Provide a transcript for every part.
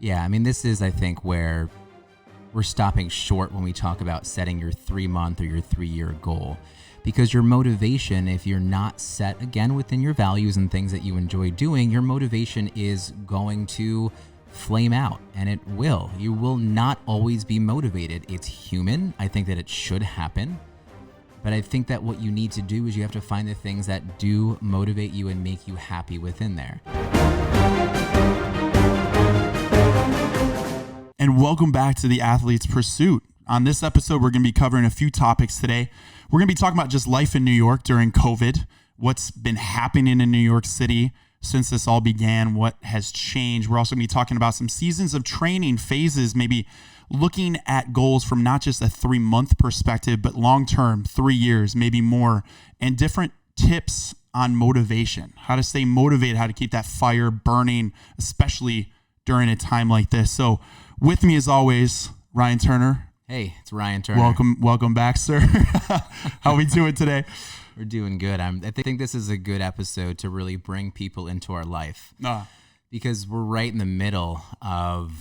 Yeah, I mean, this is, I think, where we're stopping short when we talk about setting your 3-month or your 3-year goal. Because your motivation, if you're not set, again, within your values and things that you enjoy doing, your motivation is going to flame out, and it will. You will not always be motivated. It's human. I think that it should happen. But I think that what you need to do is you have to find the things that do motivate you and make you happy within there. And welcome back to The Athlete's Pursuit. On this episode, we're going to be covering a few topics today. We're going to be talking about just life in New York during COVID, what's been happening in New York City since this all began, what has changed. We're also going to be talking about some seasons of training phases, maybe looking at goals from not just a 3-month perspective, but long-term, 3 years, maybe more, and different tips on motivation, how to stay motivated, how to keep that fire burning, especially during a time like this. So with me, as always, Ryan Turner. Hey, it's Ryan Turner. Welcome back, sir. How are we doing today? We're doing good. I think this is a good episode to really bring people into our life because we're right in the middle of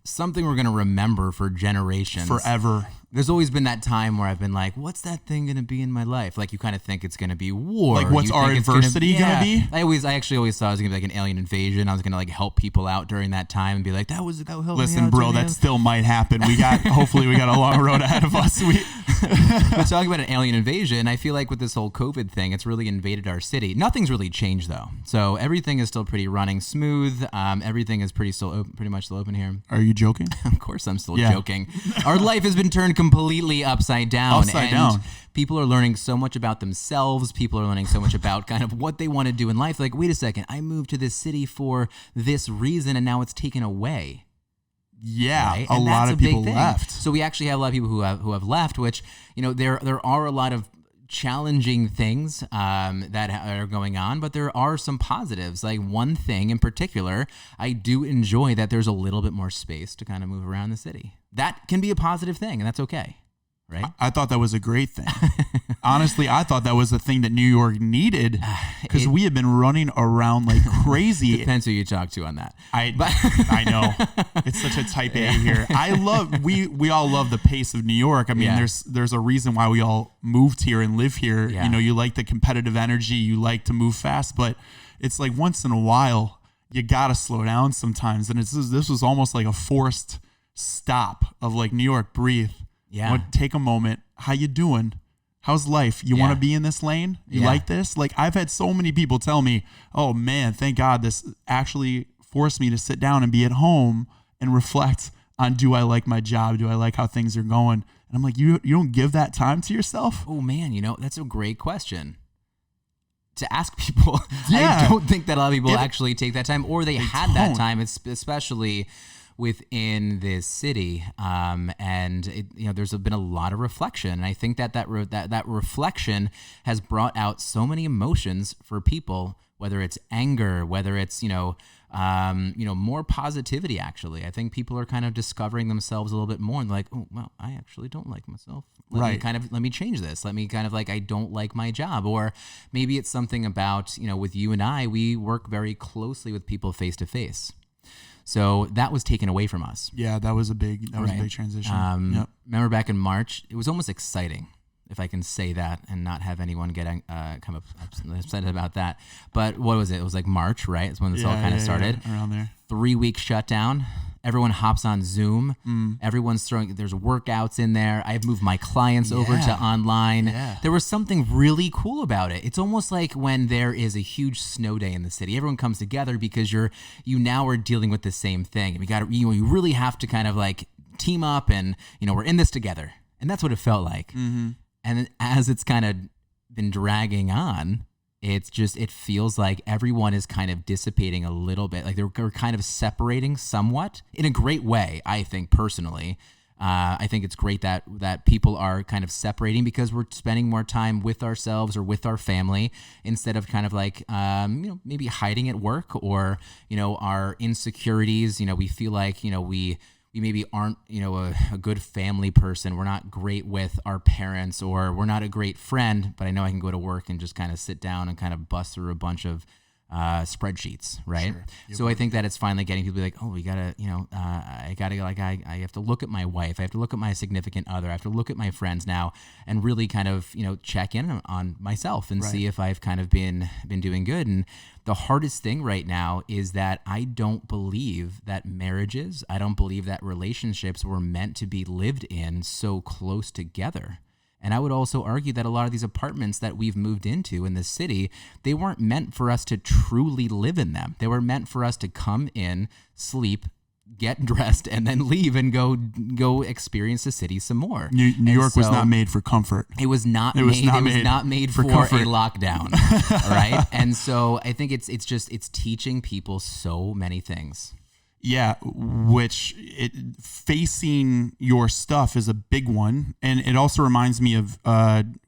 something we're going to remember for generations. Forever. There's always been that time where I've been like, what's that thing going to be in my life? Like, you kind of think it's going to be war. Like, what's our adversity going to be? I actually always thought it was going to be like an alien invasion. I was going to like help people out during that time and be like, that will help me out. Listen, bro, that still might happen. Hopefully we got a long road ahead of us. But talking about an alien invasion, I feel like with this whole COVID thing, it's really invaded our city. Nothing's really changed though. So everything is still pretty running smooth. Everything is pretty much still open here. Are you joking? Of course I'm still joking. Our life has been turned completely upside down. People are learning so much about themselves. People are learning so much about kind of what they want to do in life. Like, wait a second, I moved to this city for this reason and now it's taken away. Yeah, right? A lot of people left. So we actually have a lot of people who have left, which, you know, there are a lot of challenging things that are going on, but there are some positives. Like, one thing in particular, I do enjoy that there's a little bit more space to kind of move around the city. That can be a positive thing, and that's okay. Right? I thought that was a great thing. Honestly, I thought that was the thing that New York needed because we have been running around like crazy. Depends who you talk to on that. I know. It's such a type A here. We all love the pace of New York. I mean, there's a reason why we all moved here and live here. Yeah. You know, you like the competitive energy, you like to move fast, but it's like once in a while, you got to slow down sometimes. And this was almost like a forced stop of like, New York, breathe. Yeah. Take a moment. How you doing? How's life? You want to be in this lane? You like this? Like, I've had so many people tell me, oh man, thank God this actually forced me to sit down and be at home and reflect on, do I like my job? Do I like how things are going? And I'm like, you don't give that time to yourself? Oh man, you know, that's a great question to ask people. I don't think that a lot of people actually take that time, or they had that time, especially within this city, and there's been a lot of reflection, and I think that reflection has brought out so many emotions for people, whether it's anger, whether it's more positivity. Actually, I think people are kind of discovering themselves a little bit more, and like, oh well, I actually don't like myself. Let me change this. Let me kind of like, I don't like my job, or maybe it's something about, with you and I, we work very closely with people face to face. So that was taken away from us. Yeah, that was a big transition. Remember back in March, it was almost exciting, if I can say that, and not have anyone get come up upset about that. But what was it? It was like March, right? It's when this all kind of started. Yeah, around there. 3-week shutdown. Everyone hops on Zoom. Everyone's there's workouts in there. I've moved my clients over to online. Yeah. There was something really cool about it. It's almost like when there is a huge snow day in the city, everyone comes together because you now are dealing with the same thing. And you really have to kind of like team up, and, we're in this together. And that's what it felt like. Mm-hmm. And as it's kind of been dragging on, it feels like everyone is kind of dissipating a little bit. Like they're kind of separating somewhat in a great way, I think, personally. I think it's great that people are kind of separating because we're spending more time with ourselves or with our family instead of kind of like, maybe hiding at work or, our insecurities. We feel like, we maybe aren't, a good family person. We're not great with our parents, or we're not a great friend, but I know I can go to work and just kind of sit down and kind of bust through a bunch of spreadsheets, right? Sure. So I think that it's finally getting people to be like, oh, we gotta, I have to look at my wife, I have to look at my significant other, I have to look at my friends now, and really kind of, check in on myself and see if I've kind of been doing good. And the hardest thing right now is that I don't believe that marriages, I don't believe that relationships were meant to be lived in so close together. And I would also argue that a lot of these apartments that we've moved into in the city, they weren't meant for us to truly live in them. They were meant for us to come in, sleep, get dressed, and then leave and go experience the city some more. New York was not made for comfort. It was not made for a lockdown. All right. And so I think it's teaching people so many things. Yeah, facing your stuff is a big one. And it also reminds me of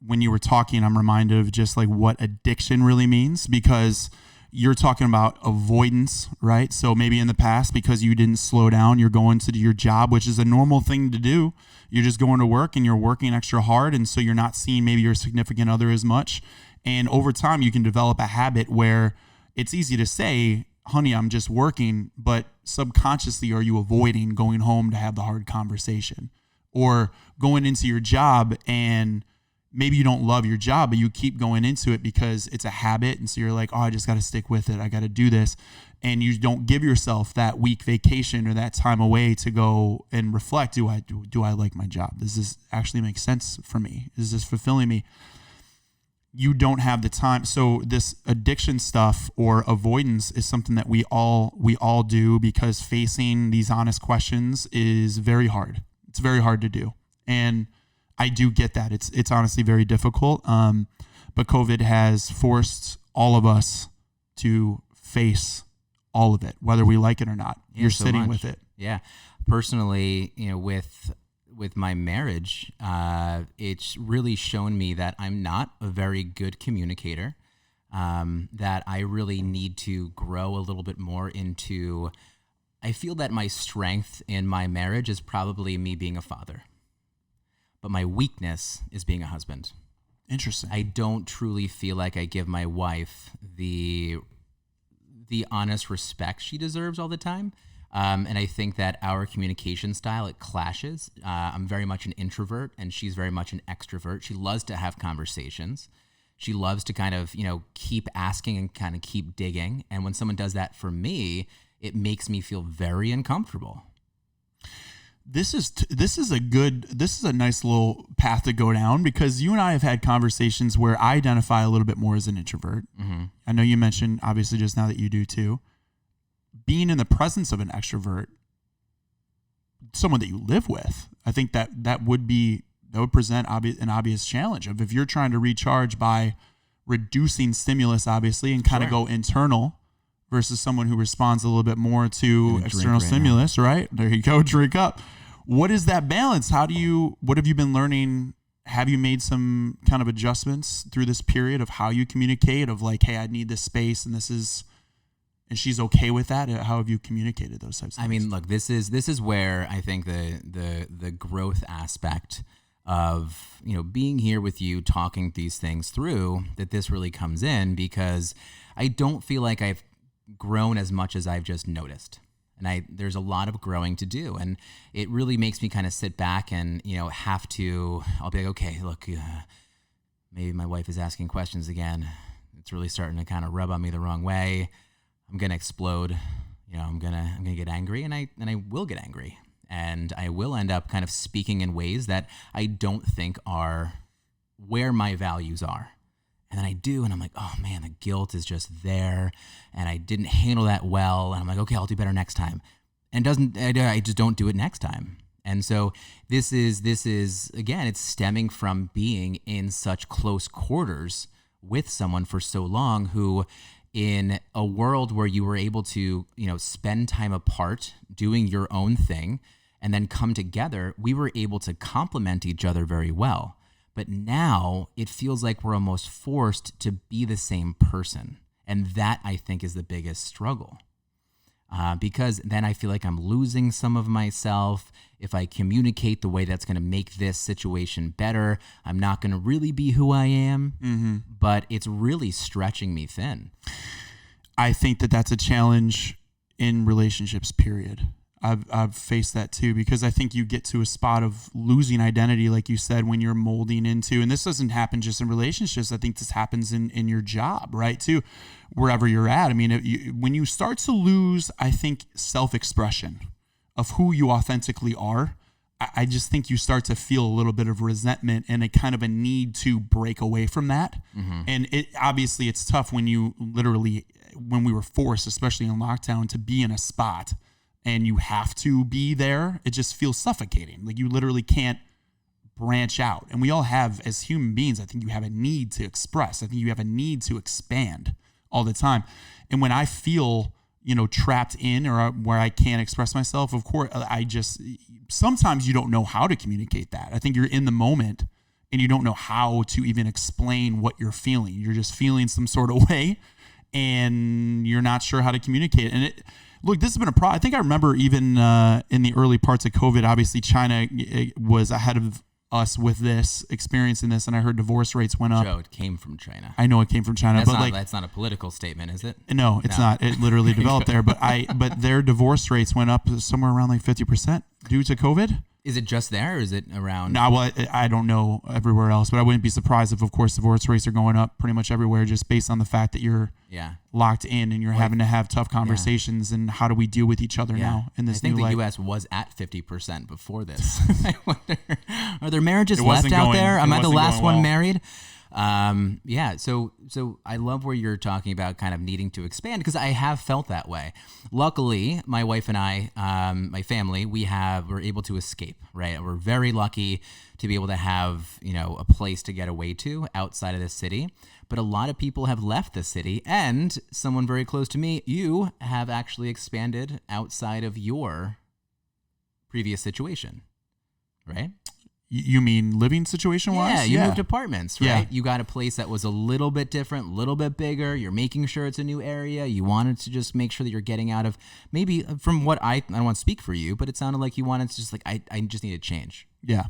when you were talking, I'm reminded of just like what addiction really means, because you're talking about avoidance, right? So maybe in the past, because you didn't slow down, you're going to do your job, which is a normal thing to do. You're just going to work and you're working extra hard. And so you're not seeing maybe your significant other as much. And over time, you can develop a habit where it's easy to say, honey, I'm just working, but subconsciously, are you avoiding going home to have the hard conversation, or going into your job and maybe you don't love your job, but you keep going into it because it's a habit. And so you're like, oh, I just got to stick with it. I got to do this. And you don't give yourself that week vacation or that time away to go and reflect. Do I like my job? Does this actually make sense for me? Is this fulfilling me? You don't have the time. So this addiction stuff or avoidance is something that we all do, because facing these honest questions is very hard. It's very hard to do. And I do get that. It's honestly very difficult. But COVID has forced all of us to face all of it, whether we like it or not. Yeah, You're so sitting much. with it. Yeah. Personally, with my marriage, it's really shown me that I'm not a very good communicator, that I really need to grow a little bit more into, I feel that my strength in my marriage is probably me being a father, but my weakness is being a husband. Interesting. I don't truly feel like I give my wife the honest respect she deserves all the time. And I think that our communication style, it clashes. I'm very much an introvert and she's very much an extrovert. She loves to have conversations. She loves to kind of, keep asking and kind of keep digging. And when someone does that for me, it makes me feel very uncomfortable. This is a nice little path to go down, because you and I have had conversations where I identify a little bit more as an introvert. Mm-hmm. I know you mentioned obviously just now that you do too. Being in the presence of an extrovert, someone that you live with, I think that would present an obvious challenge of, if you're trying to recharge by reducing stimulus, obviously, and kind of go internal, versus someone who responds a little bit more to external stimulus, right? There you go, drink up. What is that balance? What have you been learning? Have you made some kind of adjustments through this period of how you communicate, of like, hey, I need this space and she's okay with that? How have you communicated those types of things? I mean, look, this is where I think the growth aspect of, being here with you, talking these things through, that this really comes in, because I don't feel like I've grown as much as I've just noticed. And there's a lot of growing to do. And it really makes me kind of sit back and, I'll be like, okay, look, maybe my wife is asking questions again. It's really starting to kind of rub on me the wrong way. I'm going to explode. I'm going to get angry, and I will get angry. And I will end up kind of speaking in ways that I don't think are where my values are. And then I do, and I'm like, oh man, the guilt is just there, and I didn't handle that well. And I'm like, okay, I'll do better next time. And I just don't do it next time. And so this is again, it's stemming from being in such close quarters with someone for so long, who, in a world where you were able to, spend time apart doing your own thing and then come together, we were able to complement each other very well. But now it feels like we're almost forced to be the same person. And that, I think, is the biggest struggle. Because then I feel like I'm losing some of myself. If I communicate the way that's going to make this situation better, I'm not going to really be who I am. Mm-hmm. But it's really stretching me thin. I think that that's a challenge in relationships, period. I've faced that too, because I think you get to a spot of losing identity, like you said, when you're molding into, and this doesn't happen just in relationships. I think this happens in your job, right? Too, wherever you're at. I mean, when you start to lose, I think, self-expression of who you authentically are, I just think you start to feel a little bit of resentment and a kind of a need to break away from that. Mm-hmm. And obviously it's tough when we were forced, especially in lockdown, to be in a spot and you have to be there. It just feels suffocating. Like you literally can't branch out. And we all have, as human beings, I think you have a need to express. I think you have a need to expand all the time. And when I feel, trapped in or where I can't express myself, of course, sometimes you don't know how to communicate that. I think you're in the moment and you don't know how to even explain what you're feeling. You're just feeling some sort of way and you're not sure how to communicate. And look, this has been a problem. I think I remember even in the early parts of COVID, obviously China was ahead of us with this, experiencing this, and I heard divorce rates went up. Joe, it came from China. I know it came from China, that's not a political statement, is it? No, it's not. It literally developed there, but their divorce rates went up somewhere around like 50% due to COVID. Is it just there, or is it around? No, well, I don't know everywhere else, but I wouldn't be surprised if, of course, divorce rates are going up pretty much everywhere, just based on the fact that you're locked in and you're having to have tough conversations. And how do we deal with each other now in this new life? I think the U.S. was at 50% before this. I wonder, are there marriages left out there? Am I the last one married? So I love where you're talking about kind of needing to expand, because I have felt that way. Luckily, my wife and I, my family, we're able to escape, right? We're very lucky to be able to have, a place to get away to outside of the city. But a lot of people have left the city, and someone very close to me, you have actually expanded outside of your previous situation, right? You mean living situation-wise? Yeah, you moved apartments, right? Yeah. You got a place that was a little bit different, a little bit bigger. You're making sure it's a new area. You wanted to just make sure that you're getting out of, maybe from what I don't want to speak for you, but it sounded like you wanted to just I just need to change. Yeah,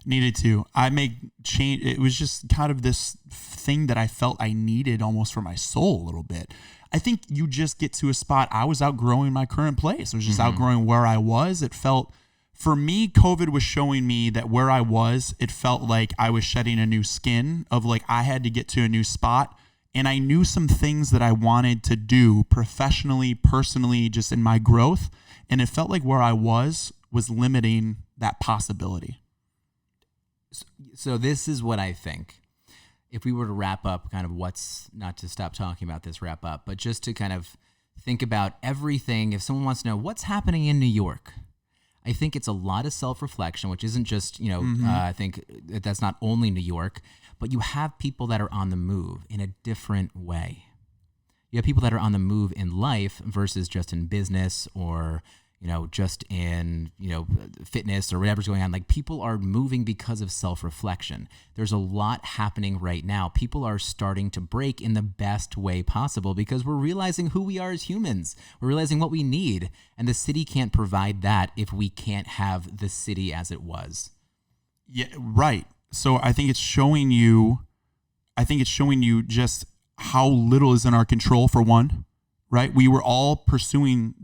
needed to. I make change. It was just kind of this thing that I felt I needed almost for my soul a little bit. I think you just get to a spot. I was outgrowing my current place. I was just outgrowing where I was. It felt... For me, COVID was showing me that where I was, it felt like I was shedding a new skin of like I had to get to a new spot. And I knew some things that I wanted to do professionally, personally, just in my growth. And it felt like where I was limiting that possibility. So this is what I think. If we were to wrap up kind of not to stop talking about this wrap up, but just to kind of think about everything. If someone wants to know what's happening in New York, I think it's a lot of self-reflection, which isn't just, I think that's not only New York, but you have people that are on the move in a different way. You have people that are on the move in life versus just in business or, just in, fitness or whatever's going on. Like people are moving because of self-reflection. There's a lot happening right now. People are starting to break in the best way possible because we're realizing who we are as humans. We're realizing what we need. And the city can't provide that if we can't have the city as it was. Yeah, right. So I think it's showing you just how little is in our control, for one, right? We were all pursuing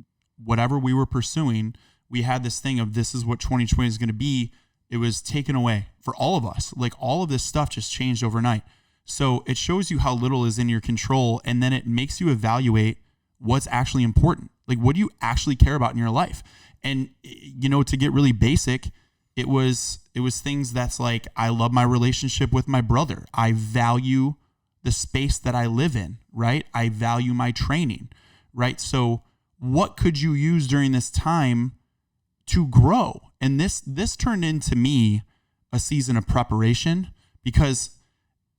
whatever we were pursuing. We had this thing of this is what 2020 is going to be. It was taken away for all of us. Like all of this stuff just changed overnight. So it shows you how little is in your control. And then it makes you evaluate what's actually important. Like, what do you actually care about in your life? And, to get really basic, it was things that's like, I love my relationship with my brother. I value the space that I live in, right? I value my training, right? So what could you use during this time to grow? And this turned into me a season of preparation, because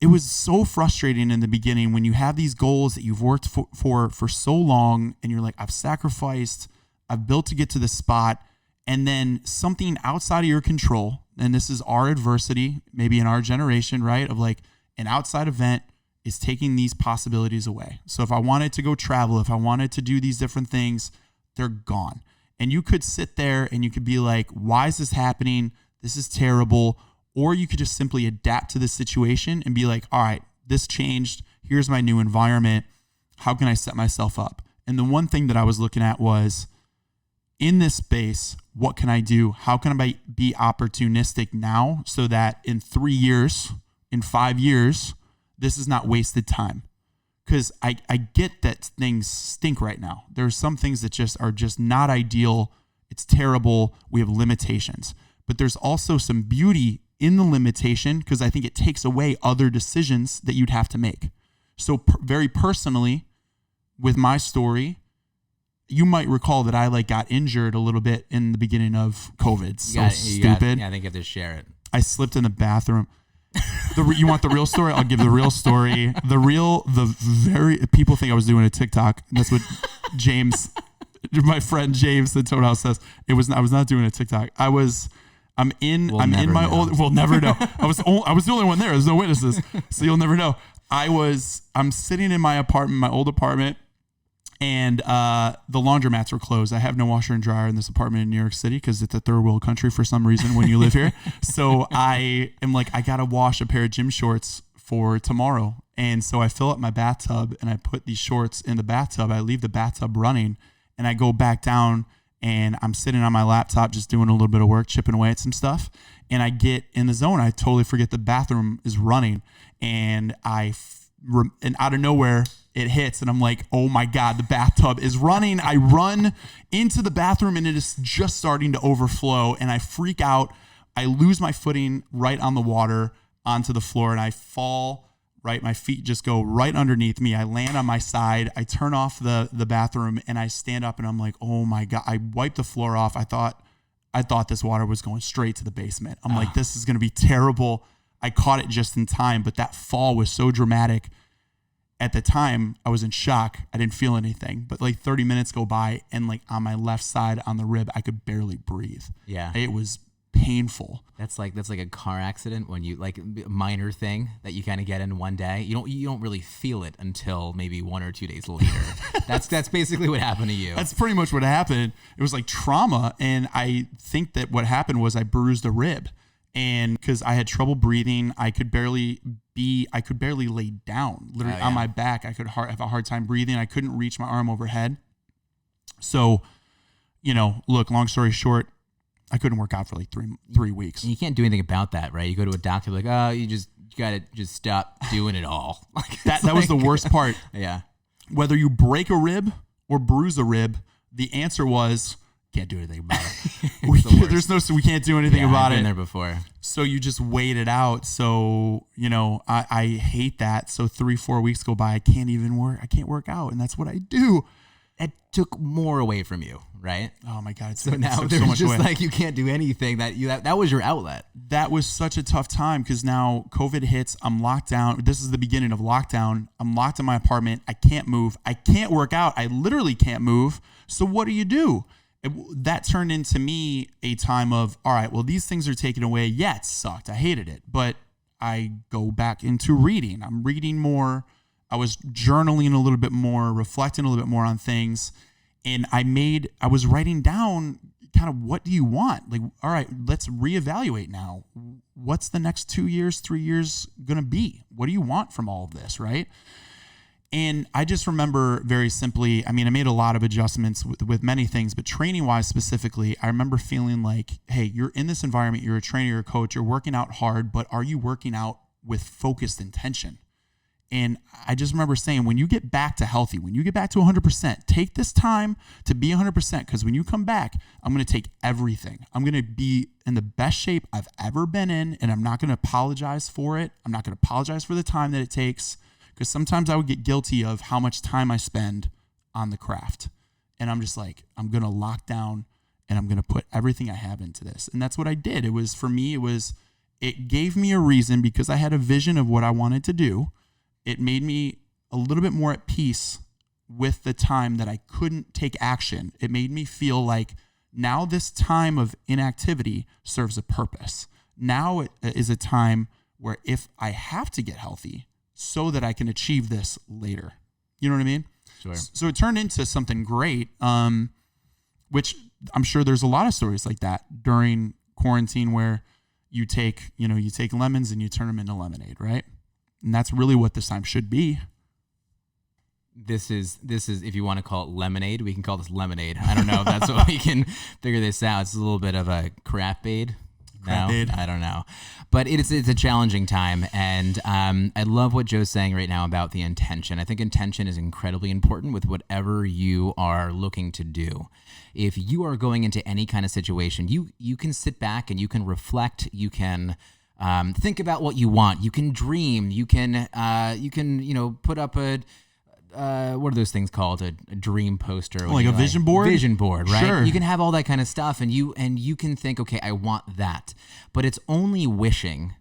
it was so frustrating in the beginning when you have these goals that you've worked for so long and you're like, I've sacrificed, I've built to get to this spot, and then something outside of your control, and this is our adversity, maybe in our generation, right? Of like an outside event is taking these possibilities away. So if I wanted to go travel, if I wanted to do these different things, they're gone. And you could sit there and you could be like, why is this happening? This is terrible. Or you could just simply adapt to the situation and be like, all right, this changed. Here's my new environment. How can I set myself up? And the one thing that I was looking at was, in this space, what can I do? How can I be opportunistic now so that in 3 years, in 5 years, this is not wasted time? Because I get that things stink right now. There are some things that just are just not ideal. It's terrible. We have limitations. But there's also some beauty in the limitation, because I think it takes away other decisions that you'd have to make. So very personally, with my story, you might recall that I got injured a little bit in the beginning of COVID. Stupid. I think you have to share it. I slipped in the bathroom. You want the real story? I'll give the real story. People think I was doing a TikTok. That's what James, my friend James, the Toad House says. I was not doing a TikTok. I'm in my old. We'll never know. I was the only one there. There's no witnesses, so you'll never know. I'm sitting in my apartment, my old apartment, and the laundromats were closed. I have no washer and dryer in this apartment in New York City because it's a third world country for some reason when you live here. So I am I gotta wash a pair of gym shorts for tomorrow. And so I fill up my bathtub and I put these shorts in the bathtub. I leave the bathtub running and I go back down and I'm sitting on my laptop just doing a little bit of work, chipping away at some stuff. And I get in the zone. I totally forget the bathroom is running. And and out of nowhere, it hits. And I'm like, oh my God, the bathtub is running. I run into the bathroom and it is just starting to overflow. And I freak out. I lose my footing right on the water onto the floor and I fall. Right, my feet just go right underneath me. I land on my side. I turn off the bathroom and I stand up and I'm like, oh my God. I wipe the floor off. I thought this water was going straight to the basement. I'm like, this is going to be terrible. I caught it just in time, but that fall was so dramatic. At the time, I was in shock. I didn't feel anything, but 30 minutes go by and on my left side on the rib, I could barely breathe. Yeah. It was painful. That's like a car accident when you a minor thing that you kind of get in one day. You don't really feel it until maybe 1 or 2 days later. That's basically what happened to you. That's pretty much what happened. It was trauma, and I think that what happened was I bruised a rib, and because I had trouble breathing, I could barely lay down. Literally on my back, I could have a hard time breathing. I couldn't reach my arm overhead. So, look, long story short, I couldn't work out for 3 weeks. And you can't do anything about that, right? You go to a doctor, oh, you gotta just stop doing it all. That was the worst part. Yeah. Whether you break a rib or bruise a rib, the answer was can't do anything about it. we can't do anything about I've been it. there before. So you just wait it out. So I hate that. So 3-4 weeks go by, I can't work out, and that's what I do. It took more away from you, right? Oh my God! So now there's so much just away. You can't do anything. That was your outlet. That was such a tough time because now COVID hits. I'm locked down. This is the beginning of lockdown. I'm locked in my apartment. I can't move. I can't work out. I literally can't move. So what do? That turned into me a time of, all right, well, these things are taken away. Yeah, it sucked. I hated it, but I go back into reading. I'm reading more. I was journaling a little bit more, reflecting a little bit more on things. And I was writing down kind of, what do you want? All right, let's reevaluate now. What's the next 2 years, 3 years going to be? What do you want from all of this, right? And I just remember very simply, I made a lot of adjustments with many things, but training-wise specifically, I remember feeling hey, you're in this environment, you're a trainer, you're a coach, you're working out hard, but are you working out with focused intention? And I just remember saying, when you get back to healthy, when you get back to 100%, take this time to be 100%, because when you come back, I'm going to take everything. I'm going to be in the best shape I've ever been in, and I'm not going to apologize for it. I'm not going to apologize for the time that it takes, because sometimes I would get guilty of how much time I spend on the craft. And I'm just I'm going to lock down, and I'm going to put everything I have into this. And that's what I did. It gave me a reason, because I had a vision of what I wanted to do. It made me a little bit more at peace with the time that I couldn't take action. It made me feel now this time of inactivity serves a purpose. Now it is a time where if I have to get healthy so that I can achieve this later. You know what I mean? Sure. So it turned into something great, which I'm sure there's a lot of stories like that during quarantine where you take lemons and you turn them into lemonade, right? And that's really what this time should be. this is if you want to call it lemonade, we can call this lemonade. I don't know if that's what we can figure this out. It's a little bit of a crap-aid. No, I don't know. But it's a challenging time. And I love what Joe's saying right now about the intention. I think intention is incredibly important with whatever you are looking to do. If you are going into any kind of situation, you can sit back and you can reflect. You can think about what you want. You can dream. You can put up a what are those things called? A dream poster, like a vision board. Vision board, right? Sure. You can have all that kind of stuff, and you can think, okay, I want that. But it's only wishing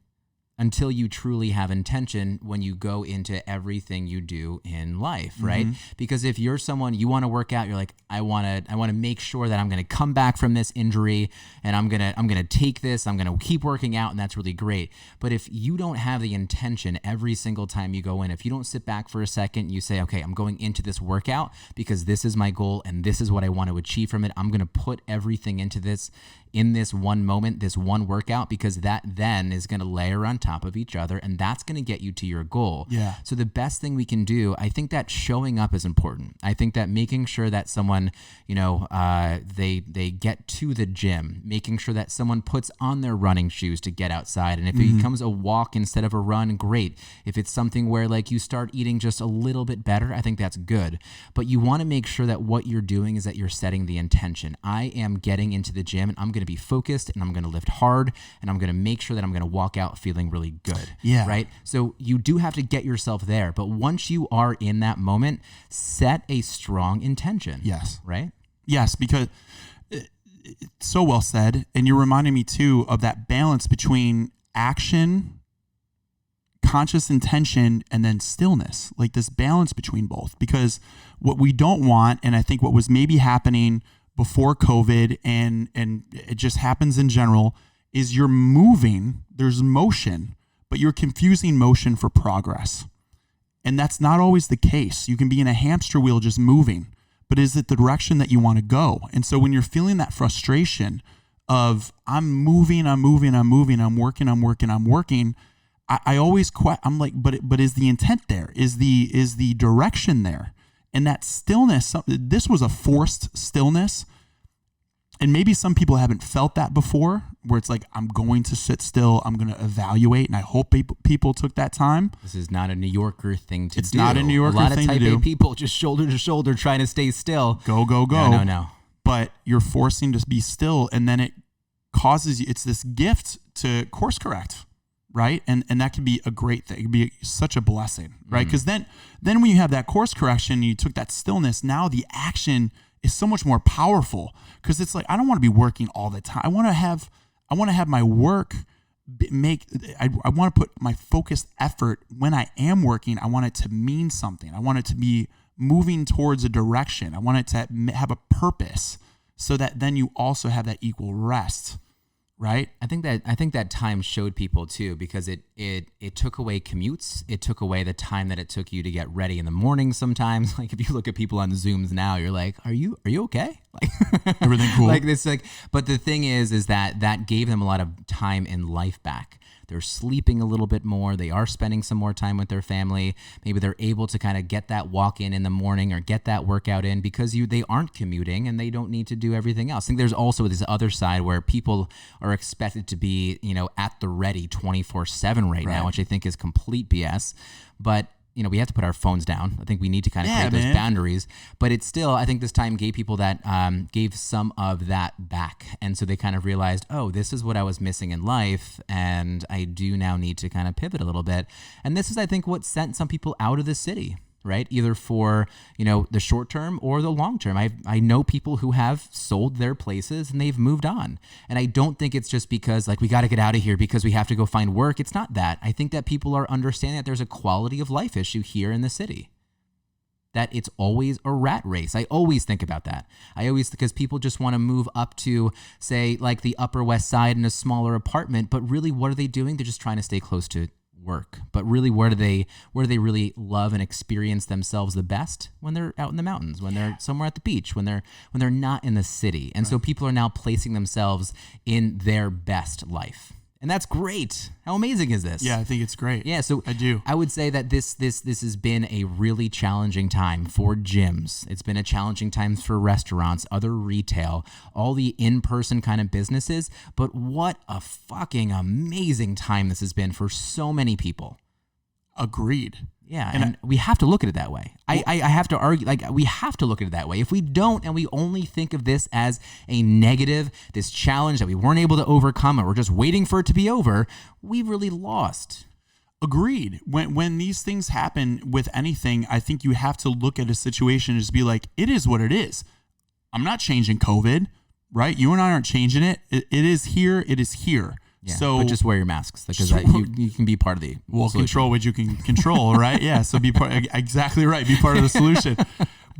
until you truly have intention when you go into everything you do in life, right? Because if you're someone, you want to work out, you're like, I want to make sure that I'm going to come back from this injury, and I'm going to take this, I'm going to keep working out, and that's really great. But if you don't have the intention every single time you go in, if you don't sit back for a second, you say, okay, I'm going into this workout because this is my goal and this is what I want to achieve from it. I'm going to put everything into this in this one moment, this one workout, because that then is going to layer on top of each other, and that's going to get you to your goal. Yeah. So the best thing we can do, I think that showing up is important. I think that making sure that someone, they get to the gym, making sure that someone puts on their running shoes to get outside. And if it becomes a walk instead of a run, great. If it's something where like you start eating just a little bit better, I think that's good. But you want to make sure that what you're doing is that you're setting the intention. I am getting into the gym and I'm going to be focused and I'm going to lift hard and I'm going to make sure that I'm going to walk out feeling really good. Yeah. Right. So you do have to get yourself there. But once you are in that moment, set a strong intention. Yes. Right. Yes. Because it's so well said. And you're reminding me too of that balance between action, conscious intention, and then stillness, like this balance between both. Because what we don't want, and I think what was maybe happening before COVID and it just happens in general, is you're moving, there's motion, but you're confusing motion for progress. And that's not always the case. You can be in a hamster wheel just moving, but is it the direction that you want to go? And so when you're feeling that frustration of I'm moving, I'm working, I always I'm like, but is the intent there? Is the direction there? And that stillness, this was a forced stillness. And maybe some people haven't felt that before, where it's like, I'm going to sit still, I'm going to evaluate. And I hope people took that time. This is not a New Yorker thing to do. It's not a New Yorker thing to do. A lot of type A people just shoulder to shoulder trying to stay still. Go. No. But you're forcing to be still. And then it causes you, it's this gift to course correct. Right. And that can be a great thing. It can be such a blessing. Right. Because then when you have that course correction, you took that stillness, now the action is so much more powerful, because it's like, I don't want to be working all the time. I want to have my work I want to put my focused effort when I am working. I want it to mean something. I want it to be moving towards a direction. I want it to have a purpose, so that then you also have that equal rest. Right. I think that time showed people too, because it took away commutes. It took away the time that it took you to get ready in the morning. Sometimes, like if you look at people on Zooms now, you're like, are you okay? Like everything cool. Like this, but the thing is that gave them a lot of time in life back. They're sleeping a little bit more. They are spending some more time with their family. Maybe they're able to kind of get that walk in the morning or get that workout in, because they aren't commuting and they don't need to do everything else. I think there's also this other side where people are expected to be, at the ready 24/7 right now, which I think is complete BS. But we have to put our phones down. I think we need to kind of create those boundaries. But it's still, I think this time gave people that, gave some of that back. And so they kind of realized, oh, this is what I was missing in life. And I do now need to kind of pivot a little bit. And this is, I think, what sent some people out of the city, right? Either for, the short term or the long term. I know people who have sold their places and they've moved on. And I don't think it's just because we got to get out of here because we have to go find work. It's not that. I think that people are understanding that there's a quality of life issue here in the city, that it's always a rat race. I always think about that. Because people just want to move up to, say, like the Upper West Side in a smaller apartment, but really what are they doing? They're just trying to stay close to work. But really, where do they really love and experience themselves the best? When they're out in the mountains, when they're somewhere at the beach, when they're not in the city. And so people are now placing themselves in their best life. And that's great. How amazing is this? Yeah, I think it's great. Yeah, so I do. I would say that this has been a really challenging time for gyms. It's been a challenging time for restaurants, other retail, all the in-person kind of businesses. But what a fucking amazing time this has been for so many people. Agreed. Yeah, and we have to look at it that way. I have to argue, like, we have to look at it that way. If we don't, and we only think of this as a negative, this challenge that we weren't able to overcome, and we're just waiting for it to be over, we've really lost. Agreed. When these things happen with anything, I think you have to look at a situation and just be like, it is what it is. I'm not changing COVID, right? You and I aren't changing it. It is here. It is here. Yeah, so, but just wear your masks because you can be part of the solution. Control what you can control, right? Yeah, so be part. Exactly right. Be part of the solution.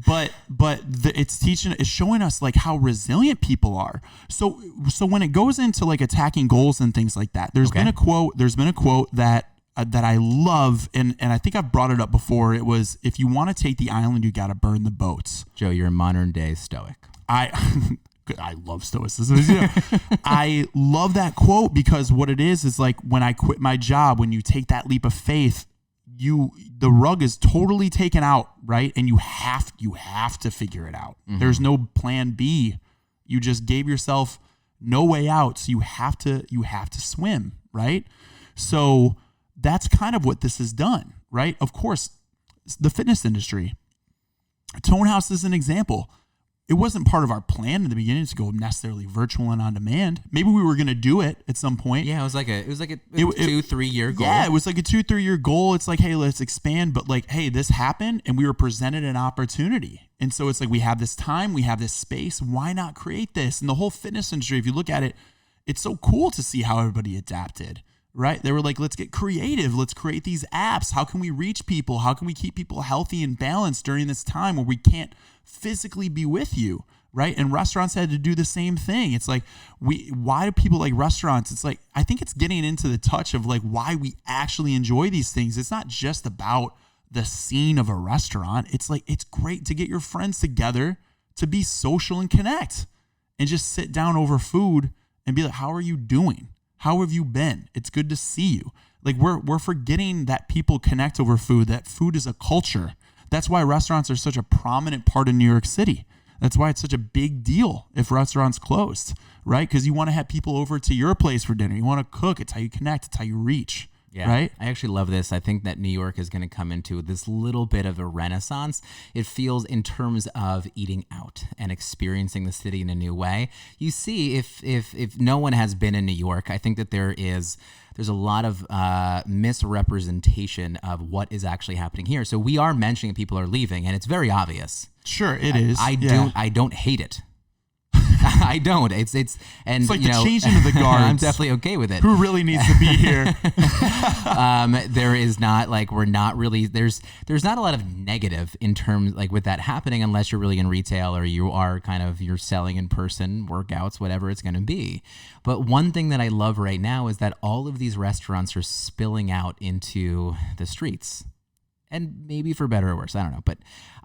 But it's showing us like how resilient people are. So when it goes into like attacking goals and things like that, there's been a quote that I love, and I think I've brought it up before. It was, if you want to take the island, you got to burn the boats. Joe, you're a modern day stoic. I love stoicism. I love that quote because what it is like when I quit my job, when you take that leap of faith, the rug is totally taken out, right? And you have to figure it out. Mm-hmm. There's no plan B. You just gave yourself no way out, so you have to swim, right? So that's kind of what this has done, right? Of course, the fitness industry. Tone House is an example. It wasn't part of our plan in the beginning to go necessarily virtual and on demand. Maybe we were going to do it at some point. Yeah, it was like a 2-3 year goal. Yeah, it was like a 2-3 year goal. It's like, hey, let's expand. But like, hey, this happened and we were presented an opportunity. And so it's like, we have this time, we have this space. Why not create this? And the whole fitness industry, if you look at it, it's so cool to see how everybody adapted, right? They were like, let's get creative. Let's create these apps. How can we reach people? How can we keep people healthy and balanced during this time where we can't physically be with you, right? And restaurants had to do the same thing. It's like, why do people like restaurants? It's like, I think it's getting into the touch of like why we actually enjoy these things. It's not just about the scene of a restaurant. It's like, it's great to get your friends together to be social and connect and just sit down over food and be like, how are you doing? How have you been? It's good to see you. Like we're forgetting that people connect over food, that food is a culture. That's why restaurants are such a prominent part of New York City. That's why it's such a big deal if restaurants closed, right? Because you want to have people over to your place for dinner. You want to cook. It's how you connect. It's how you reach. Yeah, right? I actually love this. I think that New York is going to come into this little bit of a renaissance. It feels in terms of eating out and experiencing the city in a new way. You see, if no one has been in New York, I think that there's a lot of misrepresentation of what is actually happening here. So we are mentioning people are leaving, and it's very obvious. Sure, it is. I don't hate it. I don't. It's like the changing of the guards. I'm definitely okay with it. Who really needs to be here? There is not like we're not really there's not a lot of negative in terms like with that happening unless you're really in retail or you are you're selling in person workouts, whatever it's going to be. But one thing that I love right now is that all of these restaurants are spilling out into the streets. And maybe for better or worse, I don't know. But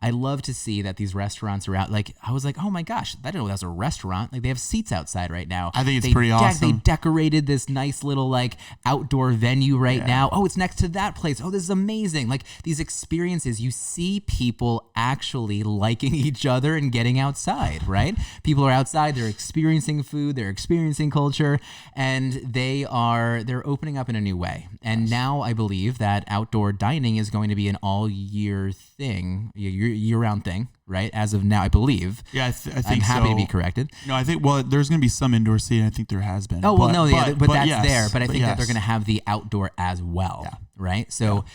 I love to see that these restaurants are out. Like, I was like, oh my gosh, I didn't know that was a restaurant. Like, they have seats outside right now. I think it's pretty awesome. They decorated this nice little, like, outdoor venue right now. Oh, it's next to that place. Oh, this is amazing. Like, these experiences, you see people actually liking each other and getting outside, right? People are outside. They're experiencing food. They're experiencing culture. And they're opening up in a new way. And now I believe that outdoor dining is going to be an all-year thing, year-round thing, right? As of now, I believe. Yeah, I think I'm happy to be corrected. No, I think, well, there's going to be some indoor seating. I think there has been. Oh, well, but that's yes, there. But I think that they're going to have the outdoor as well, right? So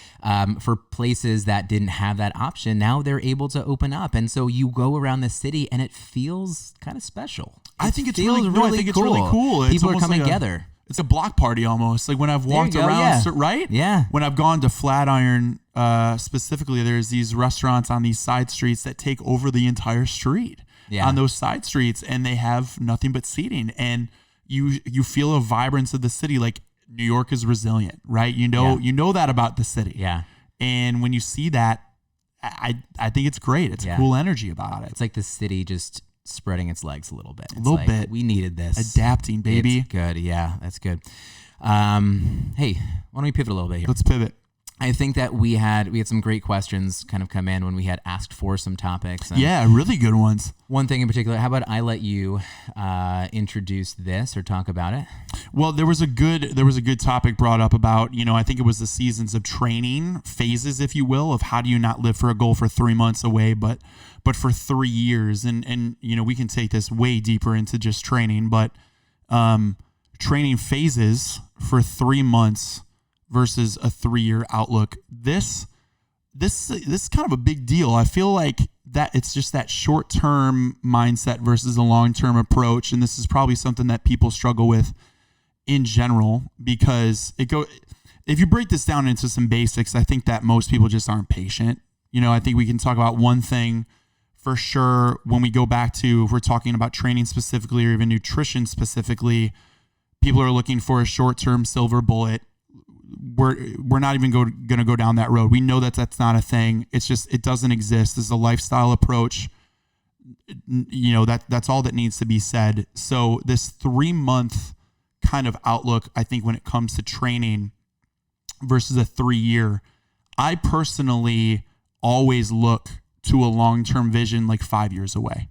for places that didn't have that option, now they're able to open up. And so you go around the city and it feels kind of special. I think it's really cool. People are coming together. It's a block party almost. Like when I've walked around, right? Yeah. When I've gone to Flatiron, specifically, there's these restaurants on these side streets that take over the entire street on those side streets, and they have nothing but seating. And you feel a vibrance of the city. Like New York is resilient, right? You know that about the city. Yeah. And when you see that, I think it's great. It's a cool energy about it. It's like the city just spreading its legs a little bit. It's a little bit. We needed this. Adapting, baby. It's good. Yeah, that's good. Hey, why don't we pivot a little bit here? Let's pivot. I think that we had some great questions kind of come in when we had asked for some topics. And yeah, really good ones. one thing in particular, how about I let you introduce this or talk about it? Well, there was a good topic brought up about, I think it was the seasons of training phases, if you will, of how do you not live for a goal for 3 months away, but for 3 years. And we can take this way deeper into just training, but training phases for 3 months versus a 3-year outlook. This is kind of a big deal. I feel like that it's just that short-term mindset versus a long-term approach. And this is probably something that people struggle with in general, because if you break this down into some basics, I think that most people just aren't patient. I think we can talk about one thing for sure when we go back to, if we're talking about training specifically or even nutrition specifically, people are looking for a short-term silver bullet. We're not even going to go down that road. We know that that's not a thing. It's just, it doesn't exist. This is a lifestyle approach. That's all that needs to be said. So this 3-month kind of outlook, I think when it comes to training versus a 3-year, I personally always look to a long-term vision like 5 years away.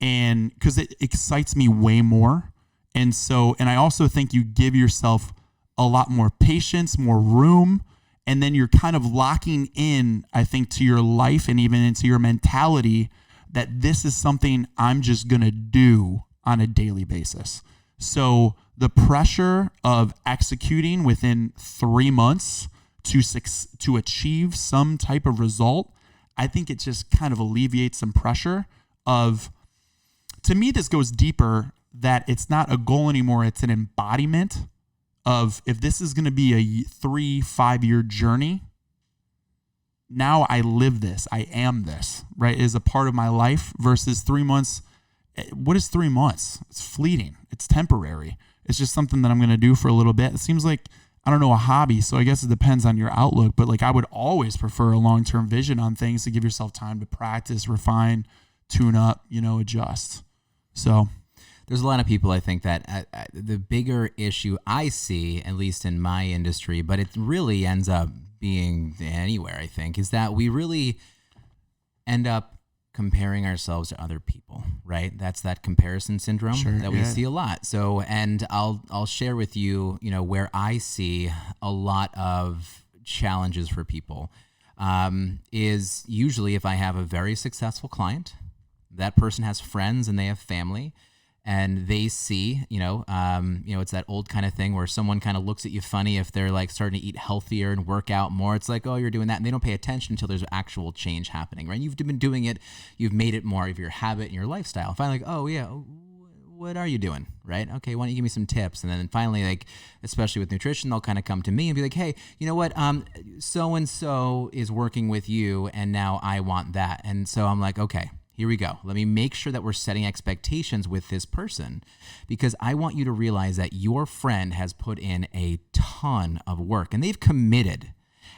And because it excites me way more. And I also think you give yourself a lot more patience, more room, and then you're kind of locking in, I think, to your life and even into your mentality that this is something I'm just going to do on a daily basis. So the pressure of executing within 3 months to achieve some type of result, I think it just kind of alleviates some pressure of, to me, this goes deeper, that it's not a goal anymore. It's an embodiment of, if this is going to be a 3-5 year journey, now I live this, I am this, right? It is a part of my life versus 3 months. What is 3 months? It's fleeting. It's temporary. It's just something that I'm going to do for a little bit. It seems like, I don't know, a hobby. So I guess it depends on your outlook, but I would always prefer a long-term vision on things to give yourself time to practice, refine, tune up, adjust. So there's a lot of people, I think, that the bigger issue I see, at least in my industry, but it really ends up being anywhere, I think, is that we really end up comparing ourselves to other people, right? That's that comparison syndrome that we see a lot. So, and I'll share with you, where I see a lot of challenges for people is usually if I have a very successful client, that person has friends and they have family, and they see, it's that old kind of thing where someone kind of looks at you funny if they're starting to eat healthier and work out more. It's like, oh, you're doing that. And they don't pay attention until there's actual change happening, right? You've been doing it. You've made it more of your habit and your lifestyle. Finally, oh, yeah, what are you doing, right? Okay, why don't you give me some tips? And then finally, especially with nutrition, they'll kind of come to me and be like, hey, you know what? So-and-so is working with you, and now I want that. And so I'm like, okay, here we go. Let me make sure that we're setting expectations with this person, because I want you to realize that your friend has put in a ton of work and they've committed.